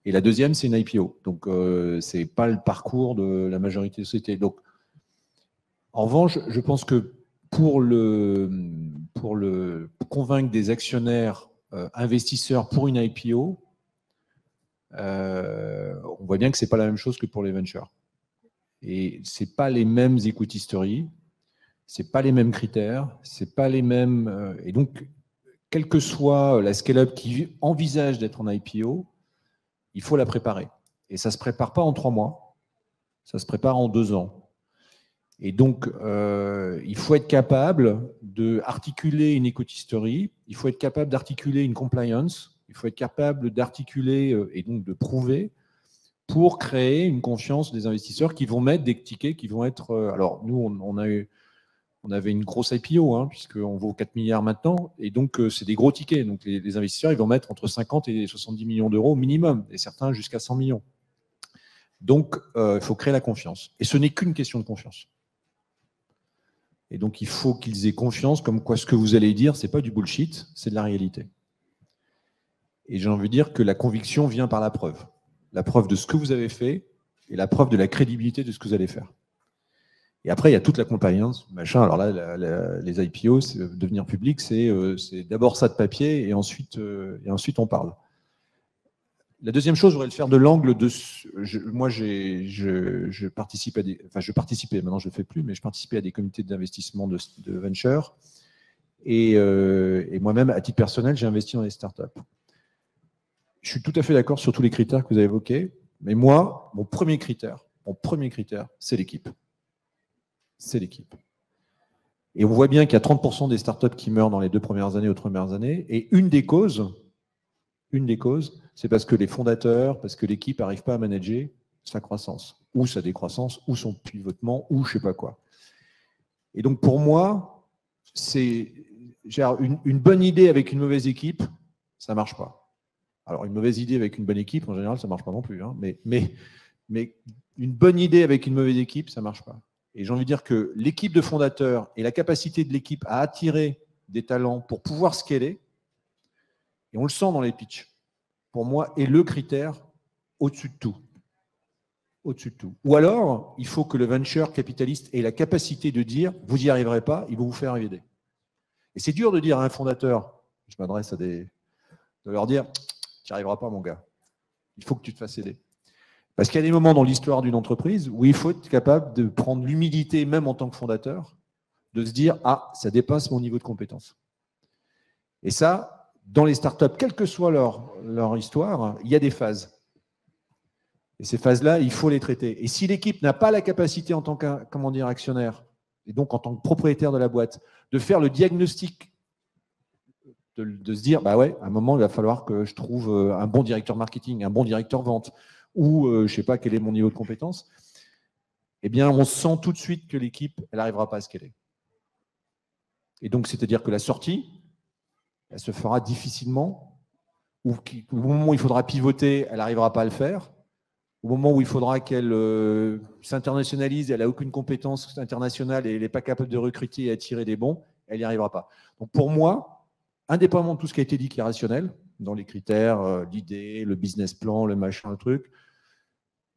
Et la deuxième, c'est une IPO. Donc, ce n'est pas le parcours de la majorité des sociétés. Donc, en revanche, je pense que pour convaincre des actionnaires investisseurs pour une IPO, on voit bien que ce n'est pas la même chose que pour les ventures. Et ce n'est pas les mêmes equity stories. C'est pas les mêmes critères, c'est pas les mêmes. Et donc, quelle que soit la scale-up qui envisage d'être en IPO, il faut la préparer. Et ça ne se prépare pas en 3 mois. Ça se prépare en 2 ans. Et donc, il faut être capable d'articuler une equity story, il faut être capable d'articuler une compliance, il faut être capable d'articuler et donc de prouver pour créer une confiance des investisseurs qui vont mettre des tickets qui vont être... alors, nous, on avait une grosse IPO, hein, puisqu'on vaut 4 milliards maintenant, et donc c'est des gros tickets. Donc les investisseurs, ils vont mettre entre 50 et 70 millions d'euros minimum, et certains jusqu'à 100 millions. Donc, il faut créer la confiance. Et ce n'est qu'une question de confiance. Et donc, il faut qu'ils aient confiance, comme quoi ce que vous allez dire, ce n'est pas du bullshit, c'est de la réalité. Et j'ai envie de dire que la conviction vient par la preuve. La preuve de ce que vous avez fait et la preuve de la crédibilité de ce que vous allez faire. Et après, il y a toute la compliance, machin. Alors là, les IPO, devenir public, c'est d'abord ça de papier et ensuite on parle. La deuxième chose, je voudrais le faire de l'angle de... Moi, je participe à des... Enfin, je participais, maintenant je ne le fais plus, mais je participais à des comités d'investissement de venture. Et moi-même, à titre personnel, j'ai investi dans des startups. Je suis tout à fait d'accord sur tous les critères que vous avez évoqués, mais moi, mon premier critère, c'est l'équipe. C'est l'équipe. Et on voit bien qu'il y a 30% des startups qui meurent dans les 2 premières années ou 3 premières années, et une des causes, c'est parce que les fondateurs, parce que l'équipe n'arrive pas à manager sa croissance, ou sa décroissance, ou son pivotement, ou je ne sais pas quoi. Et donc pour moi, c'est une bonne idée avec une mauvaise équipe, ça ne marche pas. Alors une mauvaise idée avec une bonne équipe, en général, ça ne marche pas non plus. Hein, mais une bonne idée avec une mauvaise équipe, ça ne marche pas. Et j'ai envie de dire que l'équipe de fondateurs et la capacité de l'équipe à attirer des talents pour pouvoir scaler, et on le sent dans les pitchs, pour moi, est le critère au-dessus de tout. Au-dessus de tout. Ou alors, il faut que le venture capitaliste ait la capacité de dire « vous n'y arriverez pas, il va vous faire aider ». Et c'est dur de dire à un fondateur, je m'adresse à des... de leur dire « tu n'y arriveras pas, mon gars, il faut que tu te fasses aider ». Parce qu'il y a des moments dans l'histoire d'une entreprise où il faut être capable de prendre l'humilité, même en tant que fondateur, de se dire « ah, ça dépasse mon niveau de compétence ». Et ça, dans les startups, quelle que soit leur histoire, il y a des phases. Et ces phases-là, il faut les traiter. Et si l'équipe n'a pas la capacité en tant qu'actionnaire, et donc en tant que propriétaire de la boîte, de faire le diagnostic, de se dire, bah ouais, à un moment, il va falloir que je trouve un bon directeur marketing, un bon directeur vente, ou je ne sais pas quel est mon niveau de compétence, eh bien, on sent tout de suite que l'équipe, elle n'arrivera pas à scaler. Et donc, c'est-à-dire que la sortie, elle se fera difficilement, ou au moment où il faudra pivoter, elle n'arrivera pas à le faire. Au moment où il faudra qu'elle s'internationalise, elle n'a aucune compétence internationale et elle n'est pas capable de recruter et attirer des bons, elle n'y arrivera pas. Donc pour moi, indépendamment de tout ce qui a été dit qui est rationnel, dans les critères, l'idée, le business plan, le machin, le truc,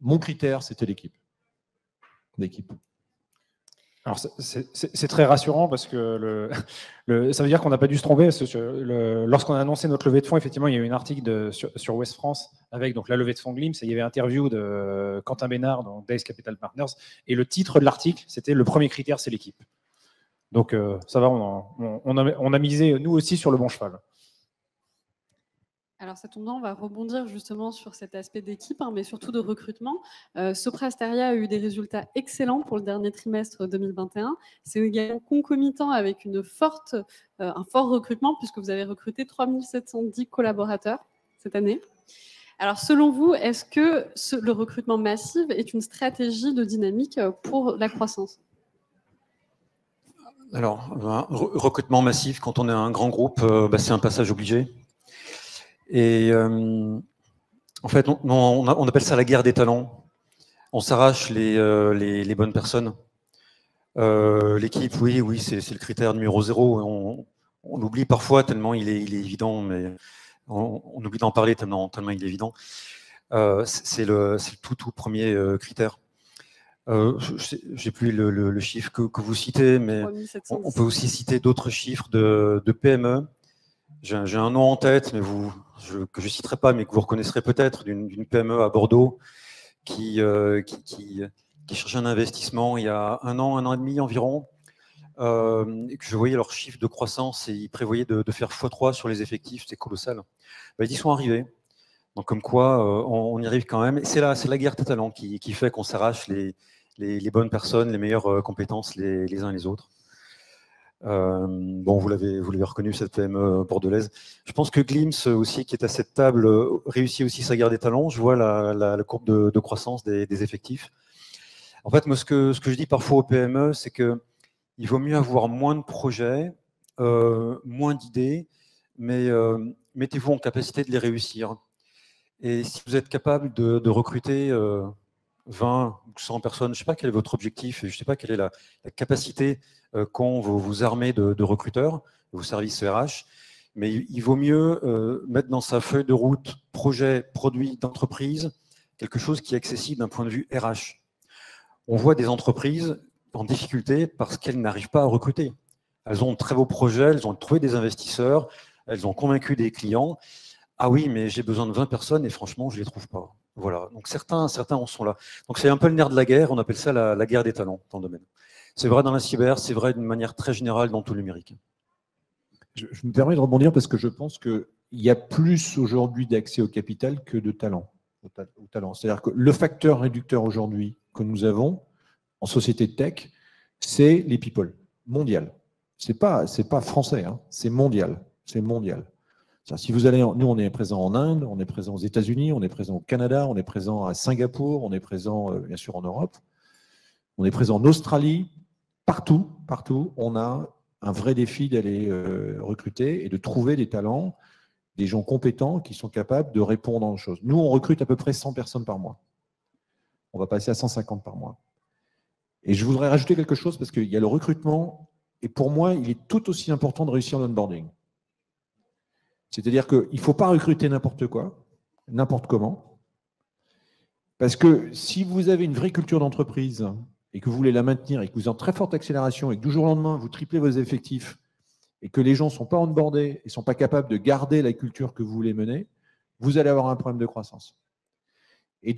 mon critère, c'était l'équipe. L'équipe. Alors c'est très rassurant parce que ça veut dire qu'on n'a pas dû se tromper. Lorsqu'on a annoncé notre levée de fonds, effectivement, il y a eu un article sur Ouest France avec donc, la levée de fonds Glimpse, et il y avait interview de Quentin Bénard dans Days Capital Partners, et le titre de l'article, c'était « Le premier critère, c'est l'équipe ». Donc ça va, on a misé nous aussi sur le bon cheval. Alors, ça tombe bien, on va rebondir justement sur cet aspect d'équipe, mais surtout de recrutement. Sopra Steria a eu des résultats excellents pour le dernier trimestre 2021. C'est également concomitant avec un fort recrutement, puisque vous avez recruté 3710 collaborateurs cette année. Alors, selon vous, est-ce que le recrutement massif est une stratégie de dynamique pour la croissance ? Alors, recrutement massif, quand on est un grand groupe, c'est un passage obligé. Et en fait, on appelle ça la guerre des talents. On s'arrache les bonnes personnes. L'équipe, oui, c'est le critère numéro 0. On l'oublie parfois tellement il est évident, mais on oublie d'en parler tellement il est évident. C'est le tout premier critère. Je n'ai plus le chiffre que vous citez, mais on peut aussi citer d'autres chiffres de PME. J'ai un nom en tête, mais que je ne citerai pas, mais que vous reconnaîtrez peut-être, d'une PME à Bordeaux qui cherchait un investissement il y a un an et demi environ, et que je voyais leur chiffre de croissance et ils prévoyaient de faire x3 sur les effectifs, c'est colossal. Ils y sont arrivés. Donc comme quoi, on y arrive quand même. C'est la guerre des talents qui fait qu'on s'arrache les bonnes personnes, les meilleures compétences les uns et les autres. Bon, vous l'avez reconnu, cette PME bordelaise. Je pense que Glimpse aussi, qui est à cette table, réussit aussi sa guerre des talents. Je vois la courbe de croissance des effectifs. En fait, moi, ce que je dis parfois aux PME, c'est qu'il vaut mieux avoir moins de projets, moins d'idées, mais mettez-vous en capacité de les réussir. Et si vous êtes capable de recruter 20 ou 100 personnes, je ne sais pas quel est votre objectif, je ne sais pas quelle est la capacité qu'ont vos armées de recruteurs, vos services RH, mais il vaut mieux mettre dans sa feuille de route projet, produit d'entreprise, quelque chose qui est accessible d'un point de vue RH. On voit des entreprises en difficulté parce qu'elles n'arrivent pas à recruter. Elles ont de très beaux projets, elles ont trouvé des investisseurs, elles ont convaincu des clients. Ah oui, mais j'ai besoin de 20 personnes et franchement, je ne les trouve pas. Voilà. Donc certains en sont là. Donc c'est un peu le nerf de la guerre, on appelle ça la guerre des talents dans le domaine. C'est vrai dans la cyber, c'est vrai d'une manière très générale dans tout le numérique. Je me permets de rebondir parce que je pense qu'il y a plus aujourd'hui d'accès au capital que de talent. C'est-à-dire que le facteur réducteur aujourd'hui que nous avons en société de tech, c'est les people, mondial. C'est pas français, hein, c'est mondial. C'est mondial. Si vous allez, nous on est présent en Inde, on est présent aux États-Unis, on est présent au Canada, on est présent à Singapour, on est présent bien sûr en Europe, on est présent en Australie, partout, on a un vrai défi d'aller recruter et de trouver des talents, des gens compétents qui sont capables de répondre aux choses. Nous, on recrute à peu près 100 personnes par mois. On va passer à 150 par mois. Et je voudrais rajouter quelque chose parce qu'il y a le recrutement, et pour moi, il est tout aussi important de réussir l'onboarding. C'est-à-dire qu'il ne faut pas recruter n'importe quoi, n'importe comment. Parce que si vous avez une vraie culture d'entreprise et que vous voulez la maintenir et que vous êtes en très forte accélération et que du jour au lendemain, vous triplez vos effectifs et que les gens ne sont pas onboardés et ne sont pas capables de garder la culture que vous voulez mener, vous allez avoir un problème de croissance. Et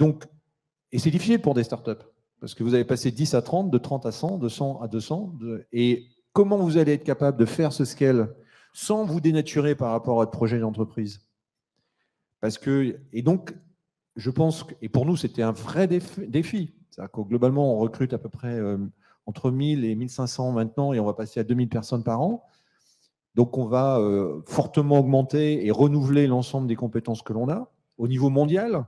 c'est difficile pour des startups parce que vous allez passer 10 à 30, de 30 à 100, de 100 à 200. Et comment vous allez être capable de faire ce scale sans vous dénaturer par rapport à votre projet d'entreprise? Et donc, je pense et pour nous, c'était un vrai défi. C'est-à-dire que globalement, on recrute à peu près entre 1000 et 1500 maintenant et on va passer à 2000 personnes par an. Donc, on va fortement augmenter et renouveler l'ensemble des compétences que l'on a au niveau mondial,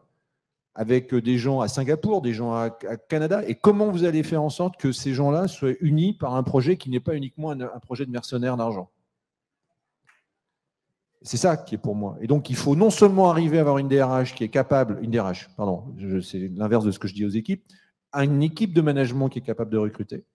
avec des gens à Singapour, des gens à Canada. Et comment vous allez faire en sorte que ces gens-là soient unis par un projet qui n'est pas uniquement un projet de mercenaires d'argent? C'est ça qui est pour moi. Et donc, il faut non seulement arriver à avoir une DRH qui est capable, c'est l'inverse de ce que je dis aux équipes, une équipe de management qui est capable de recruter.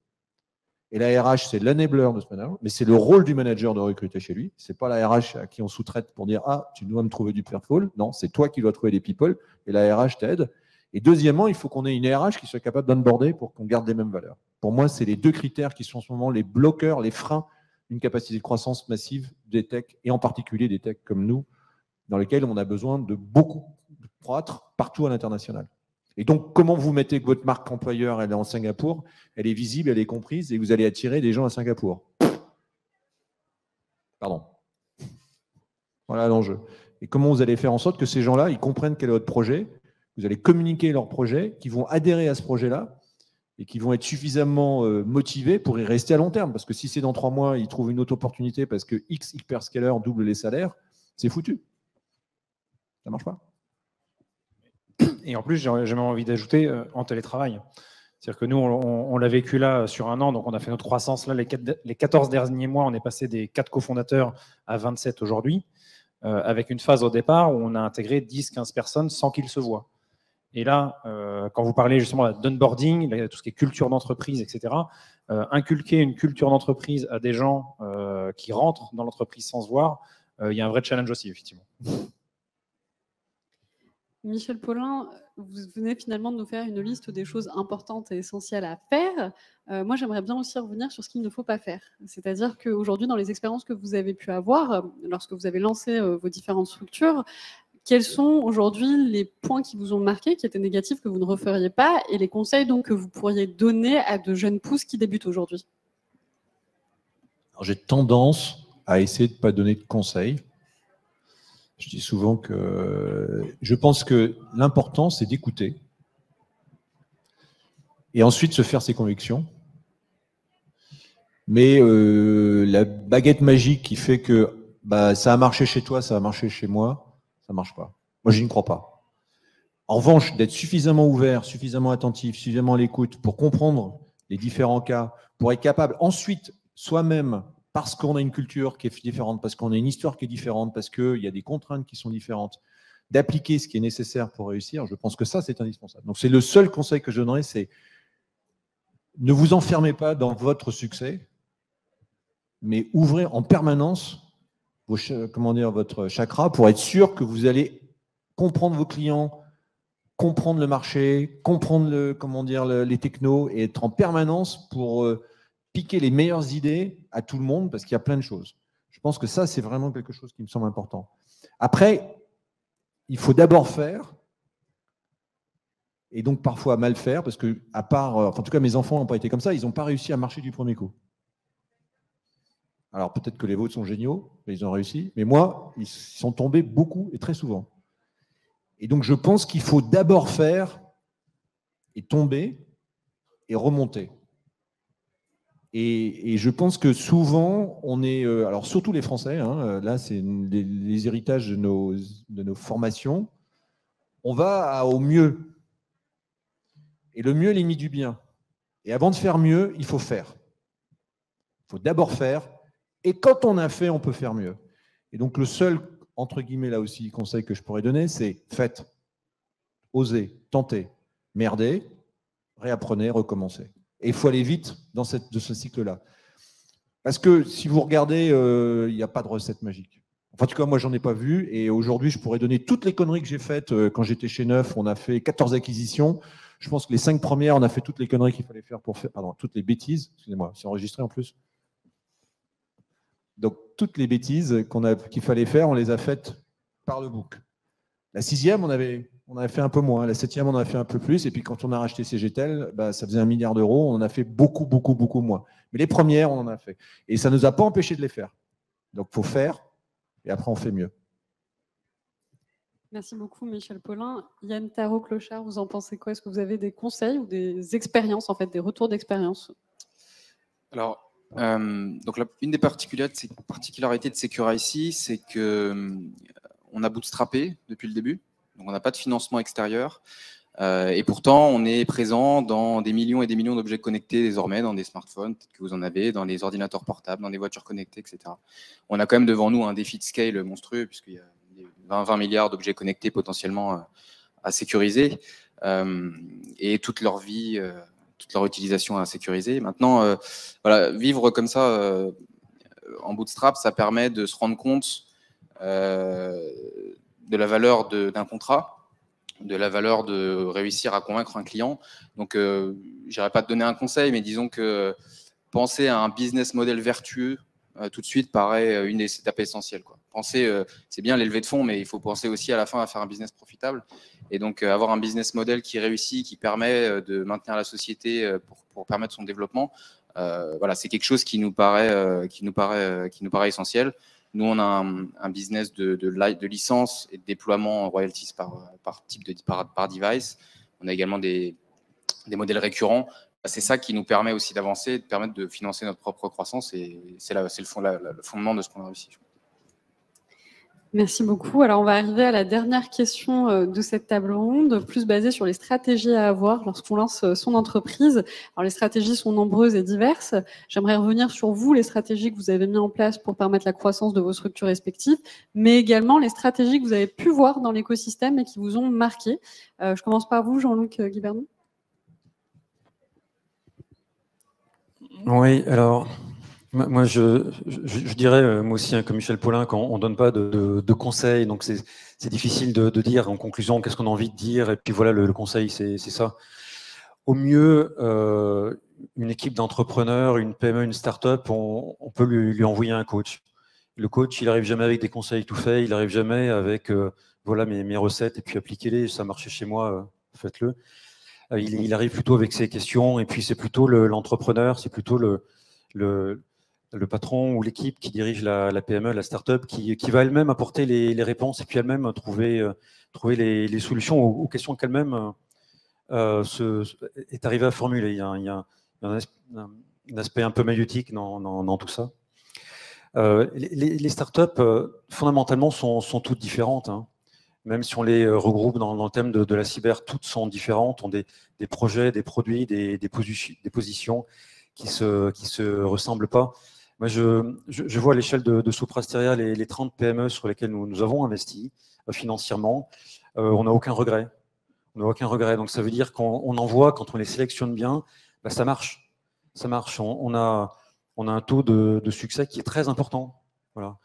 Et la RH, c'est l'enabler de ce manager, mais c'est le rôle du manager de recruter chez lui. C'est pas la RH à qui on sous-traite pour dire « Ah, tu dois me trouver du people ». Non, c'est toi qui dois trouver des people et la RH t'aide. Et deuxièmement, il faut qu'on ait une RH qui soit capable d'onboarder pour qu'on garde les mêmes valeurs. Pour moi, c'est les deux critères qui sont en ce moment les bloqueurs, les freins d'une capacité de croissance massive des techs, et en particulier des techs comme nous, dans lesquels on a besoin de beaucoup croître partout à l'international. Et donc, comment vous mettez que votre marque employeur, elle est en Singapour, elle est visible, elle est comprise, et vous allez attirer des gens à Singapour. Pardon. Voilà l'enjeu. Et comment vous allez faire en sorte que ces gens-là, ils comprennent quel est votre projet, vous allez communiquer leur projet, qu'ils vont adhérer à ce projet-là, et qui vont être suffisamment motivés pour y rester à long terme. Parce que si c'est dans 3 mois, ils trouvent une autre opportunité parce que X hyperscaler double les salaires, c'est foutu. Ça ne marche pas. Et en plus, j'ai même envie d'ajouter en télétravail. C'est-à-dire que nous, on l'a vécu là sur un an, donc on a fait notre croissance. Là, les 14 derniers mois, on est passé des 4 cofondateurs à 27 aujourd'hui, avec une phase au départ où on a intégré 10-15 personnes sans qu'ils se voient. Et là, quand vous parlez justement d'onboarding, tout ce qui est culture d'entreprise, etc., inculquer une culture d'entreprise à des gens qui rentrent dans l'entreprise sans se voir, il y a un vrai challenge aussi, effectivement. Michel Paulin, vous venez finalement de nous faire une liste des choses importantes et essentielles à faire. Moi, j'aimerais bien aussi revenir sur ce qu'il ne faut pas faire. C'est-à-dire qu'aujourd'hui, dans les expériences que vous avez pu avoir, lorsque vous avez lancé vos différentes structures, quels sont aujourd'hui les points qui vous ont marqué, qui étaient négatifs, que vous ne referiez pas, et les conseils donc, que vous pourriez donner à de jeunes pousses qui débutent aujourd'hui? J'ai tendance à essayer de ne pas donner de conseils, Je dis souvent que je pense que l'important, c'est d'écouter et ensuite se faire ses convictions. Mais la baguette magique qui fait que ça a marché chez toi, ça a marché chez moi, ça ne marche pas. Moi, je n'y crois pas. En revanche, d'être suffisamment ouvert, suffisamment attentif, suffisamment à l'écoute pour comprendre les différents cas, pour être capable ensuite, soi-même, parce qu'on a une culture qui est différente, parce qu'on a une histoire qui est différente, parce qu'il y a des contraintes qui sont différentes, d'appliquer ce qui est nécessaire pour réussir, je pense que ça, c'est indispensable. Donc, c'est le seul conseil que je donnerais, c'est ne vous enfermez pas dans votre succès, mais ouvrez en permanence votre chakra pour être sûr que vous allez comprendre vos clients, comprendre le marché, comprendre les technos et être en permanence pour piquer les meilleures idées à tout le monde parce qu'il y a plein de choses. Je pense que ça, c'est vraiment quelque chose qui me semble important. Après, il faut d'abord faire et donc parfois mal faire parce que, à part, en tout cas, mes enfants n'ont pas été comme ça, ils n'ont pas réussi à marcher du premier coup. Alors peut-être que les vôtres sont géniaux, mais ils ont réussi. Mais moi, ils sont tombés beaucoup et très souvent. Et donc je pense qu'il faut d'abord faire et tomber et remonter. Et je pense que souvent, on est, alors surtout les Français, hein, là c'est les héritages de nos formations, on va au mieux. Et le mieux est l'ennemi du bien. Et avant de faire mieux, il faut faire. Il faut d'abord faire. Et quand on a fait, on peut faire mieux. Et donc, le seul, entre guillemets, là aussi, conseil que je pourrais donner, c'est faites, osez, tentez, merdez, réapprenez, recommencez. Et il faut aller vite dans ce cycle-là. Parce que si vous regardez, il n'y a pas de recette magique. Enfin, en tout cas, moi, j'en ai pas vu. Et aujourd'hui, je pourrais donner toutes les conneries que j'ai faites quand j'étais chez Neuf. On a fait 14 acquisitions. Je pense que les 5 premières, on a fait toutes les conneries qu'il fallait faire pour faire. Pardon, toutes les bêtises. Excusez-moi, c'est enregistré en plus. Donc, toutes les bêtises qu'il fallait faire, on les a faites par le book. La 6e, on avait fait un peu moins. La 7e, on en a fait un peu plus. Et puis, quand on a racheté CGTEL, ça faisait 1 milliard d'euros. On en a fait beaucoup, beaucoup, beaucoup moins. Mais les premières, on en a fait. Et ça ne nous a pas empêché de les faire. Donc, il faut faire. Et après, on fait mieux. Merci beaucoup, Michel Paulin. Yann Tarot-Clochard, vous en pensez quoi? Est-ce que vous avez des conseils ou des expériences, en fait, des retours d'expérience? Alors, donc une des particularités de Secure-IC, c'est qu'on a bootstrappé depuis le début, donc on n'a pas de financement extérieur, et pourtant on est présent dans des millions et des millions d'objets connectés désormais, dans des smartphones, peut-être que vous en avez, dans les ordinateurs portables, dans des voitures connectées, etc. On a quand même devant nous un défi de scale monstrueux, puisqu'il y a 20 milliards d'objets connectés potentiellement à sécuriser, et toute leur vie... toute leur utilisation à sécuriser. Maintenant, voilà, vivre comme ça en bootstrap, ça permet de se rendre compte de la valeur d'un contrat, de la valeur de réussir à convaincre un client. Donc, je n'irai pas te donner un conseil, mais disons que penser à un business model vertueux tout de suite paraît une des étapes essentielles, quoi. Penser, c'est bien l'élevé de fonds, mais il faut penser aussi à la fin à faire un business profitable. Et donc, avoir un business model qui réussit, qui permet de maintenir la société pour permettre son développement, voilà, c'est quelque chose qui nous paraît essentiel. Nous, on a un business de licence et de déploiement royalties par device. On a également des modèles récurrents. C'est ça qui nous permet aussi d'avancer, de permettre de financer notre propre croissance. Et c'est le fondement de ce qu'on a réussi. Merci beaucoup. Alors, on va arriver à la dernière question de cette table ronde, plus basée sur les stratégies à avoir lorsqu'on lance son entreprise. Alors, les stratégies sont nombreuses et diverses. J'aimerais revenir sur vous, les stratégies que vous avez mises en place pour permettre la croissance de vos structures respectives, mais également les stratégies que vous avez pu voir dans l'écosystème et qui vous ont marqué. Je commence par vous, Jean-Luc Guibernon. Oui, alors... Moi, je dirais, moi aussi, comme Michel Paulin, qu'on ne donne pas de conseils, donc c'est difficile de dire en conclusion qu'est-ce qu'on a envie de dire, et puis voilà, le conseil, c'est ça. Au mieux, une équipe d'entrepreneurs, une PME, une start-up, on peut lui envoyer un coach. Le coach, il n'arrive jamais avec des conseils tout faits, il n'arrive jamais avec voilà mes recettes, et puis appliquez-les, ça a marché chez moi, faites-le. Il arrive plutôt avec ses questions, et puis c'est plutôt l'entrepreneur, c'est plutôt le patron ou l'équipe qui dirige la PME, la start-up, qui va elle-même apporter les réponses et puis elle-même trouver les solutions aux questions qu'elle-même est arrivée à formuler. Il y a un aspect un peu maïeutique dans tout ça. Les start-up, fondamentalement, sont toutes différentes. Hein. Même si on les regroupe dans le thème de la cyber, toutes sont différentes, ont des projets, des produits, des positions qui se ressemblent pas. Moi, je vois à l'échelle de Sopra Steria les 30 PME sur lesquelles nous avons investi financièrement. On n'a aucun regret. On n'a aucun regret. Donc, ça veut dire qu'on en voit, quand on les sélectionne bien, bah, ça marche. Ça marche. On a un taux de succès qui est très important. Voilà.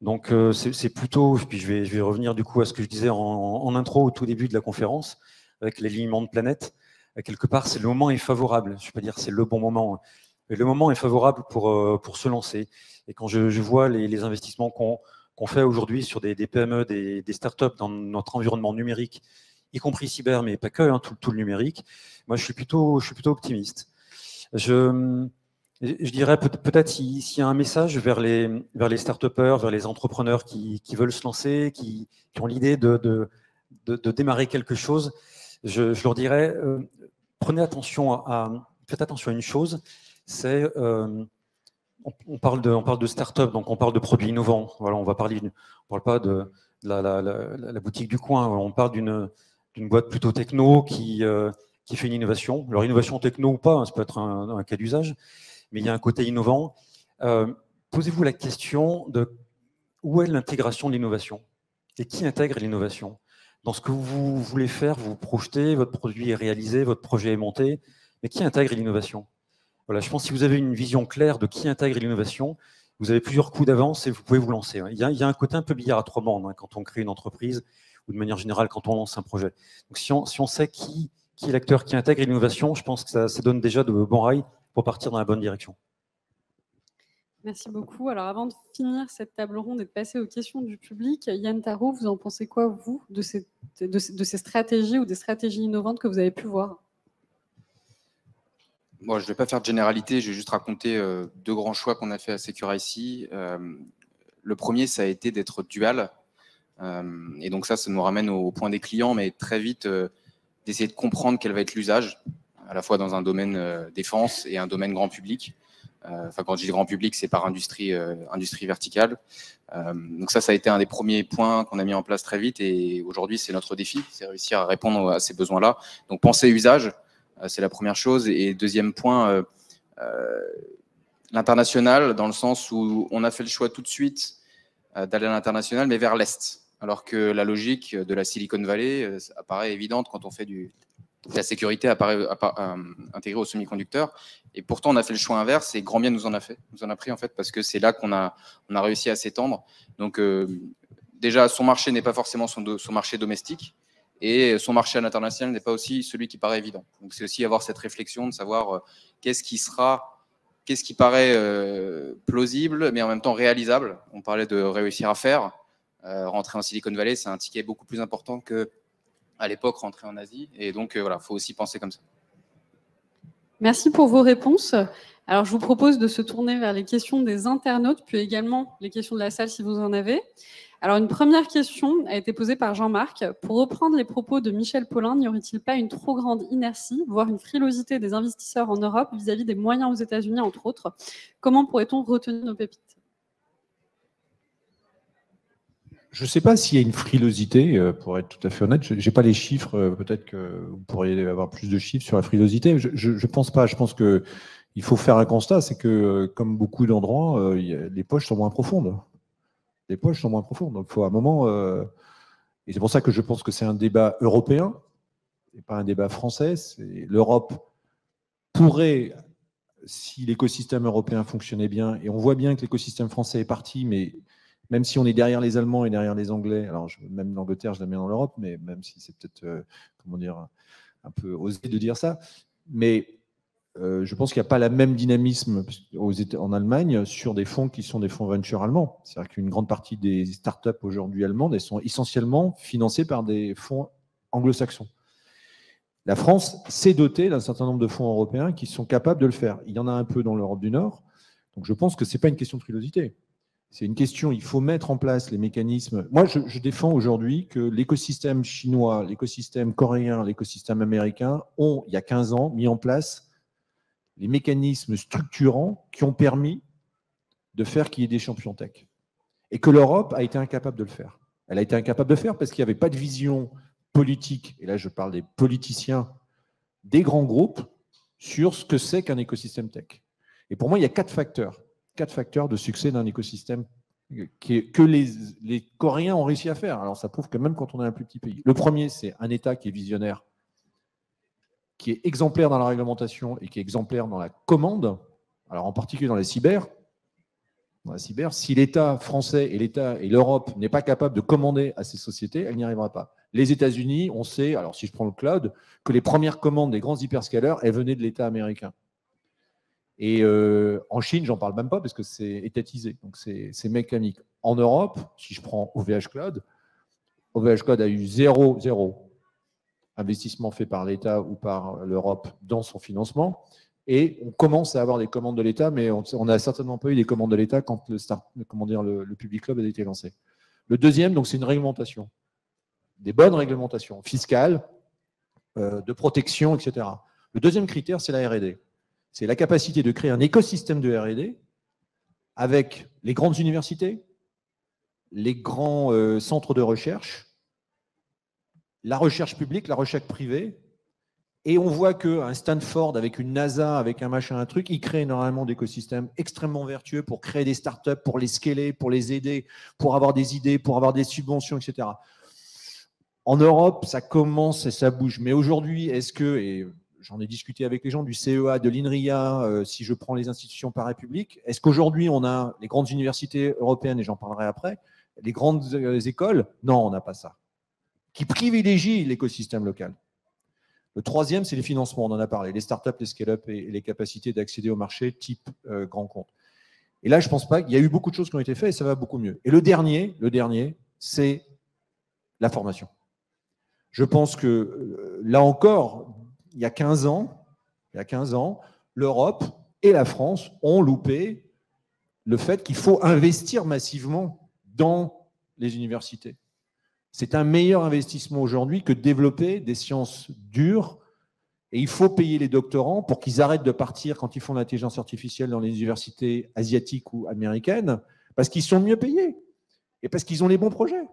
Donc, c'est plutôt, puis je vais revenir du coup à ce que je disais en intro au tout début de la conférence, avec l'alignement de planètes. Quelque part, le moment est favorable. Je ne vais pas dire c'est le bon moment, mais le moment est favorable pour se lancer. Et quand je vois les investissements qu'on fait aujourd'hui sur des PME, des startups dans notre environnement numérique, y compris cyber, mais pas que, hein, tout le numérique, moi, je suis plutôt optimiste. Je dirais peut-être s'il y a un message vers les start-upers, vers les entrepreneurs qui veulent se lancer, qui ont l'idée de démarrer quelque chose, je leur dirais, faites attention à une chose, c'est on parle de start-up, donc on parle de produits innovants. Voilà, on parle pas de la boutique du coin, on parle d'une boîte plutôt techno qui fait une innovation. Alors innovation techno ou pas, hein, ça peut être un cas d'usage, mais il y a un côté innovant. Posez-vous la question de où est l'intégration de l'innovation et qui intègre l'innovation. Dans ce que vous voulez faire, vous projetez, votre produit est réalisé, votre projet est monté, mais qui intègre l'innovation? Voilà, je pense que si vous avez une vision claire de qui intègre l'innovation, vous avez plusieurs coups d'avance et vous pouvez vous lancer. Il y a un côté un peu billard à trois bandes hein, quand on crée une entreprise ou de manière générale quand on lance un projet. Donc si on sait qui est l'acteur qui intègre l'innovation, je pense que ça donne déjà de bons rails pour partir dans la bonne direction. Merci beaucoup. Alors, avant de finir cette table ronde et de passer aux questions du public, Yann Tarot, vous en pensez quoi, vous, de ces stratégies ou des stratégies innovantes que vous avez pu voir? Bon, je ne vais pas faire de généralité, je vais juste raconter deux grands choix qu'on a fait à Secure-IC. Le premier, ça a été d'être dual. Et donc ça nous ramène au point des clients, mais très vite, d'essayer de comprendre quel va être l'usage, à la fois dans un domaine défense et un domaine grand public. Enfin, quand je dis grand public, c'est par industrie verticale. Donc ça a été un des premiers points qu'on a mis en place très vite. Et aujourd'hui, c'est notre défi, c'est réussir à répondre à ces besoins-là. Donc penser usage, c'est la première chose. Et deuxième point, l'international, dans le sens où on a fait le choix tout de suite d'aller à l'international, mais vers l'Est. Alors que la logique de la Silicon Valley apparaît évidente quand on fait la sécurité intégrée aux semi-conducteurs. Et pourtant, on a fait le choix inverse et grand bien nous en a pris en fait, parce que c'est là qu'on a réussi à s'étendre. Donc, déjà, son marché n'est pas forcément son marché domestique et son marché à l'international n'est pas aussi celui qui paraît évident. Donc, c'est aussi avoir cette réflexion de savoir qu'est-ce qui paraît plausible, mais en même temps réalisable. On parlait de réussir à faire. Rentrer en Silicon Valley, c'est un ticket beaucoup plus important qu'à l'époque rentrer en Asie. Et donc, voilà, il faut aussi penser comme ça. Merci pour vos réponses. Alors, je vous propose de se tourner vers les questions des internautes, puis également les questions de la salle si vous en avez. Alors, une première question a été posée par Jean-Marc. Pour reprendre les propos de Michel Paulin, n'y aurait-il pas une trop grande inertie, voire une frilosité des investisseurs en Europe vis-à-vis des moyens aux États-Unis, entre autres? Comment pourrait-on retenir nos pépites? Je ne sais pas s'il y a une frilosité, pour être tout à fait honnête. Je n'ai pas les chiffres, peut-être que vous pourriez avoir plus de chiffres sur la frilosité. Je ne pense pas. Je pense qu'il faut faire un constat, c'est que, comme beaucoup d'endroits, les poches sont moins profondes. Les poches sont moins profondes. Donc, il faut à un moment... et c'est pour ça que je pense que c'est un débat européen, et pas un débat français. L'Europe pourrait, si l'écosystème européen fonctionnait bien, et on voit bien que l'écosystème français est parti, mais... Même si on est derrière les Allemands et derrière les Anglais, alors même l'Angleterre, je la mets dans l'Europe, mais même si c'est peut-être, comment dire, un peu osé de dire ça, mais je pense qu'il n'y a pas la même dynamisme en Allemagne sur des fonds qui sont des fonds venture allemands. C'est-à-dire qu'une grande partie des startups aujourd'hui allemandes, elles sont essentiellement financées par des fonds anglo-saxons. La France s'est dotée d'un certain nombre de fonds européens qui sont capables de le faire. Il y en a un peu dans l'Europe du Nord. Donc je pense que ce n'est pas une question de frilosité. C'est une question, il faut mettre en place les mécanismes. Moi, je défends aujourd'hui que l'écosystème chinois, l'écosystème coréen, l'écosystème américain ont, il y a 15 ans, mis en place les mécanismes structurants qui ont permis de faire qu'il y ait des champions tech. Et que l'Europe a été incapable de le faire. Elle a été incapable de le faire parce qu'il n'y avait pas de vision politique, et là je parle des politiciens, des grands groupes, sur ce que c'est qu'un écosystème tech. Et pour moi, il y a 4 facteurs de succès d'un écosystème que les Coréens ont réussi à faire. Alors ça prouve que même quand on est un plus petit pays. Le premier, c'est un État qui est visionnaire, qui est exemplaire dans la réglementation et qui est exemplaire dans la commande, alors en particulier dans la cyber, si l'État français et l'Europe n'est pas capable de commander à ces sociétés, elle n'y arrivera pas. Les États-Unis, on sait, alors si je prends le cloud, que les premières commandes des grands hyperscalers, elles venaient de l'État américain. Et en Chine, j'en parle même pas parce que c'est étatisé, donc c'est mécanique. En Europe, si je prends OVH Cloud a eu zéro investissement fait par l'État ou par l'Europe dans son financement. Et on commence à avoir des commandes de l'État, mais on n'a certainement pas eu des commandes de l'État quand le Public Cloud a été lancé. Le deuxième, donc, c'est une réglementation. Des bonnes réglementations fiscales, de protection, etc. Le deuxième critère, c'est la R&D. C'est la capacité de créer un écosystème de R&D avec les grandes universités, les grands centres de recherche, la recherche publique, la recherche privée. Et on voit qu'un Stanford avec une NASA, avec un machin, un truc, il crée énormément d'écosystèmes extrêmement vertueux pour créer des startups, pour les scaler, pour les aider, pour avoir des idées, pour avoir des subventions, etc. En Europe, ça commence et ça bouge. Mais aujourd'hui, est-ce que, et j'en ai discuté avec les gens du CEA, de l'INRIA, si je prends les institutions parapubliques, est-ce qu'aujourd'hui, on a les grandes universités européennes, et j'en parlerai après, les grandes écoles? Non, on n'a pas ça. Qui privilégient l'écosystème local. Le troisième, c'est les financements, on en a parlé, les startups, les scale-up et les capacités d'accéder au marché type grand compte. Et là, je ne pense pas qu'il y a eu beaucoup de choses qui ont été faites et ça va beaucoup mieux. Et le dernier, c'est la formation. Je pense que là encore, il y a 15 ans, l'Europe et la France ont loupé le fait qu'il faut investir massivement dans les universités. C'est un meilleur investissement aujourd'hui que de développer des sciences dures. Et il faut payer les doctorants pour qu'ils arrêtent de partir quand ils font l'intelligence artificielle dans les universités asiatiques ou américaines, parce qu'ils sont mieux payés et parce qu'ils ont les bons projets.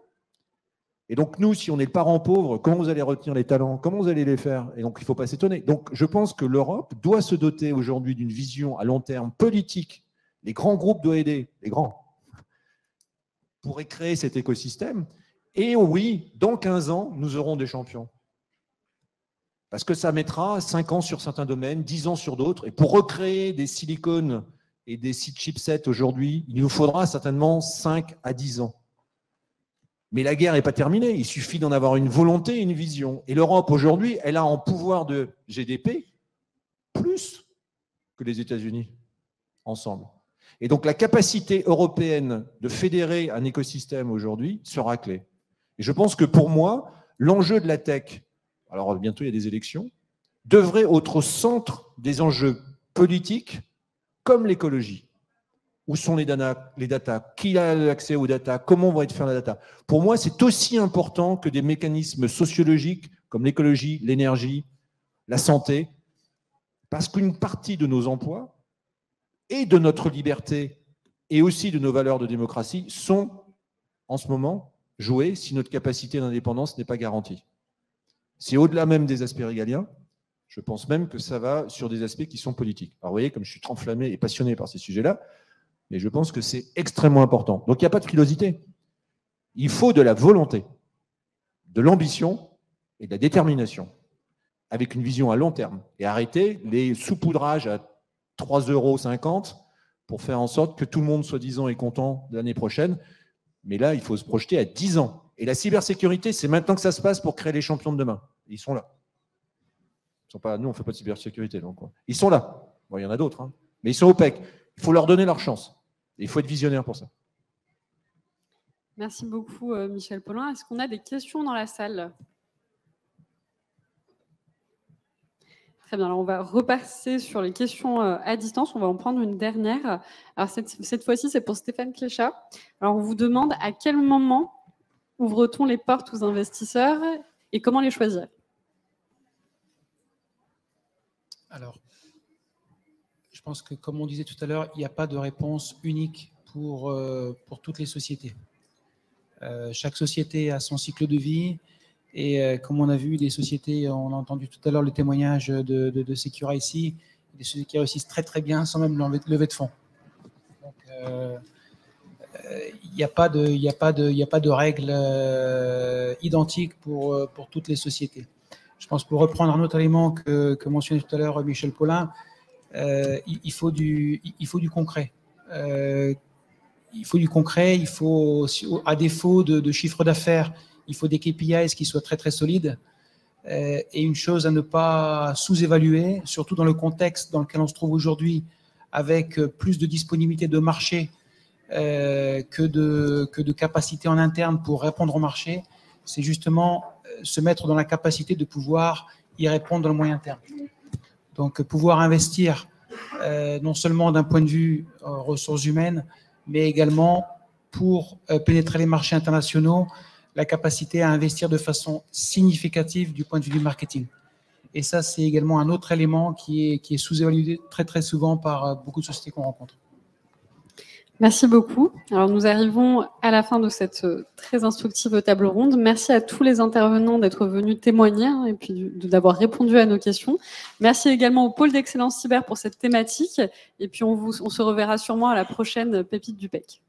Et donc nous, si on est le parent pauvre, comment vous allez retenir les talents? Comment vous allez les faire? Et donc il ne faut pas s'étonner. Donc je pense que l'Europe doit se doter aujourd'hui d'une vision à long terme politique. Les grands groupes doivent aider, les grands, pour créer cet écosystème. Et oui, dans 15 ans, nous aurons des champions. Parce que ça mettra 5 ans sur certains domaines, 10 ans sur d'autres. Et pour recréer des silicones et des chipsets aujourd'hui, il nous faudra certainement 5 à 10 ans. Mais la guerre n'est pas terminée. Il suffit d'en avoir une volonté et une vision. Et l'Europe, aujourd'hui, elle a en pouvoir de GDP plus que les États-Unis ensemble. Et donc la capacité européenne de fédérer un écosystème aujourd'hui sera clé. Et je pense que pour moi, l'enjeu de la tech, alors bientôt il y a des élections, devrait être au centre des enjeux politiques comme l'écologie. Où sont les data? Qui a accès aux data? Comment va être fait la data? Pour moi, c'est aussi important que des mécanismes sociologiques comme l'écologie, l'énergie, la santé, parce qu'une partie de nos emplois et de notre liberté et aussi de nos valeurs de démocratie sont en ce moment jouer si notre capacité d'indépendance n'est pas garantie. C'est au-delà même des aspects régaliens. Je pense même que ça va sur des aspects qui sont politiques. Alors vous voyez, comme je suis enflammé et passionné par ces sujets-là, mais je pense que c'est extrêmement important. Donc il n'y a pas de frilosité. Il faut de la volonté, de l'ambition et de la détermination, avec une vision à long terme, et arrêter les saupoudrages à 3,50 € pour faire en sorte que tout le monde, soi-disant, est content de l'année prochaine. Mais là, il faut se projeter à 10 ans. Et la cybersécurité, c'est maintenant que ça se passe pour créer les champions de demain. Ils sont là. Ils sont pas, nous, on ne fait pas de cybersécurité. Donc, ils sont là. Bon, il y en a d'autres, hein. Mais ils sont OPEC. Il faut leur donner leur chance. Et il faut être visionnaire pour ça. Merci beaucoup, Michel Paulin. Est-ce qu'on a des questions dans la salle? Très bien, alors on va repasser sur les questions à distance. On va en prendre une dernière. Alors cette fois-ci, c'est pour Stéphane Cléchat. Alors on vous demande à quel moment ouvre-t-on les portes aux investisseurs et comment les choisir? Alors, je pense que, comme on disait tout à l'heure, il n'y a pas de réponse unique pour toutes les sociétés. Chaque société a son cycle de vie. Et comme on a vu, des sociétés, on a entendu tout à l'heure le témoignage de Secure-IC, des sociétés qui réussissent très très bien sans même lever de fonds. Donc, il n'y a pas de règle identique pour toutes les sociétés. Je pense, pour reprendre un autre élément que mentionnait tout à l'heure Michel Paulin, il faut du concret. Il faut du concret, il faut, à défaut de chiffre d'affaires, il faut des KPIs qui soient très très solides. Et une chose à ne pas sous-évaluer, surtout dans le contexte dans lequel on se trouve aujourd'hui, avec plus de disponibilité de marché que de capacité en interne pour répondre au marché, c'est justement se mettre dans la capacité de pouvoir y répondre dans le moyen terme. Donc pouvoir investir non seulement d'un point de vue ressources humaines, mais également pour pénétrer les marchés internationaux, la capacité à investir de façon significative du point de vue du marketing. Et ça, c'est également un autre élément qui est sous-évalué très très souvent par beaucoup de sociétés qu'on rencontre. Merci beaucoup. Alors nous arrivons à la fin de cette très instructive table ronde. Merci à tous les intervenants d'être venus témoigner et puis d'avoir répondu à nos questions. Merci également au pôle d'excellence cyber pour cette thématique. Et puis on se reverra sûrement à la prochaine Pépite du PEC.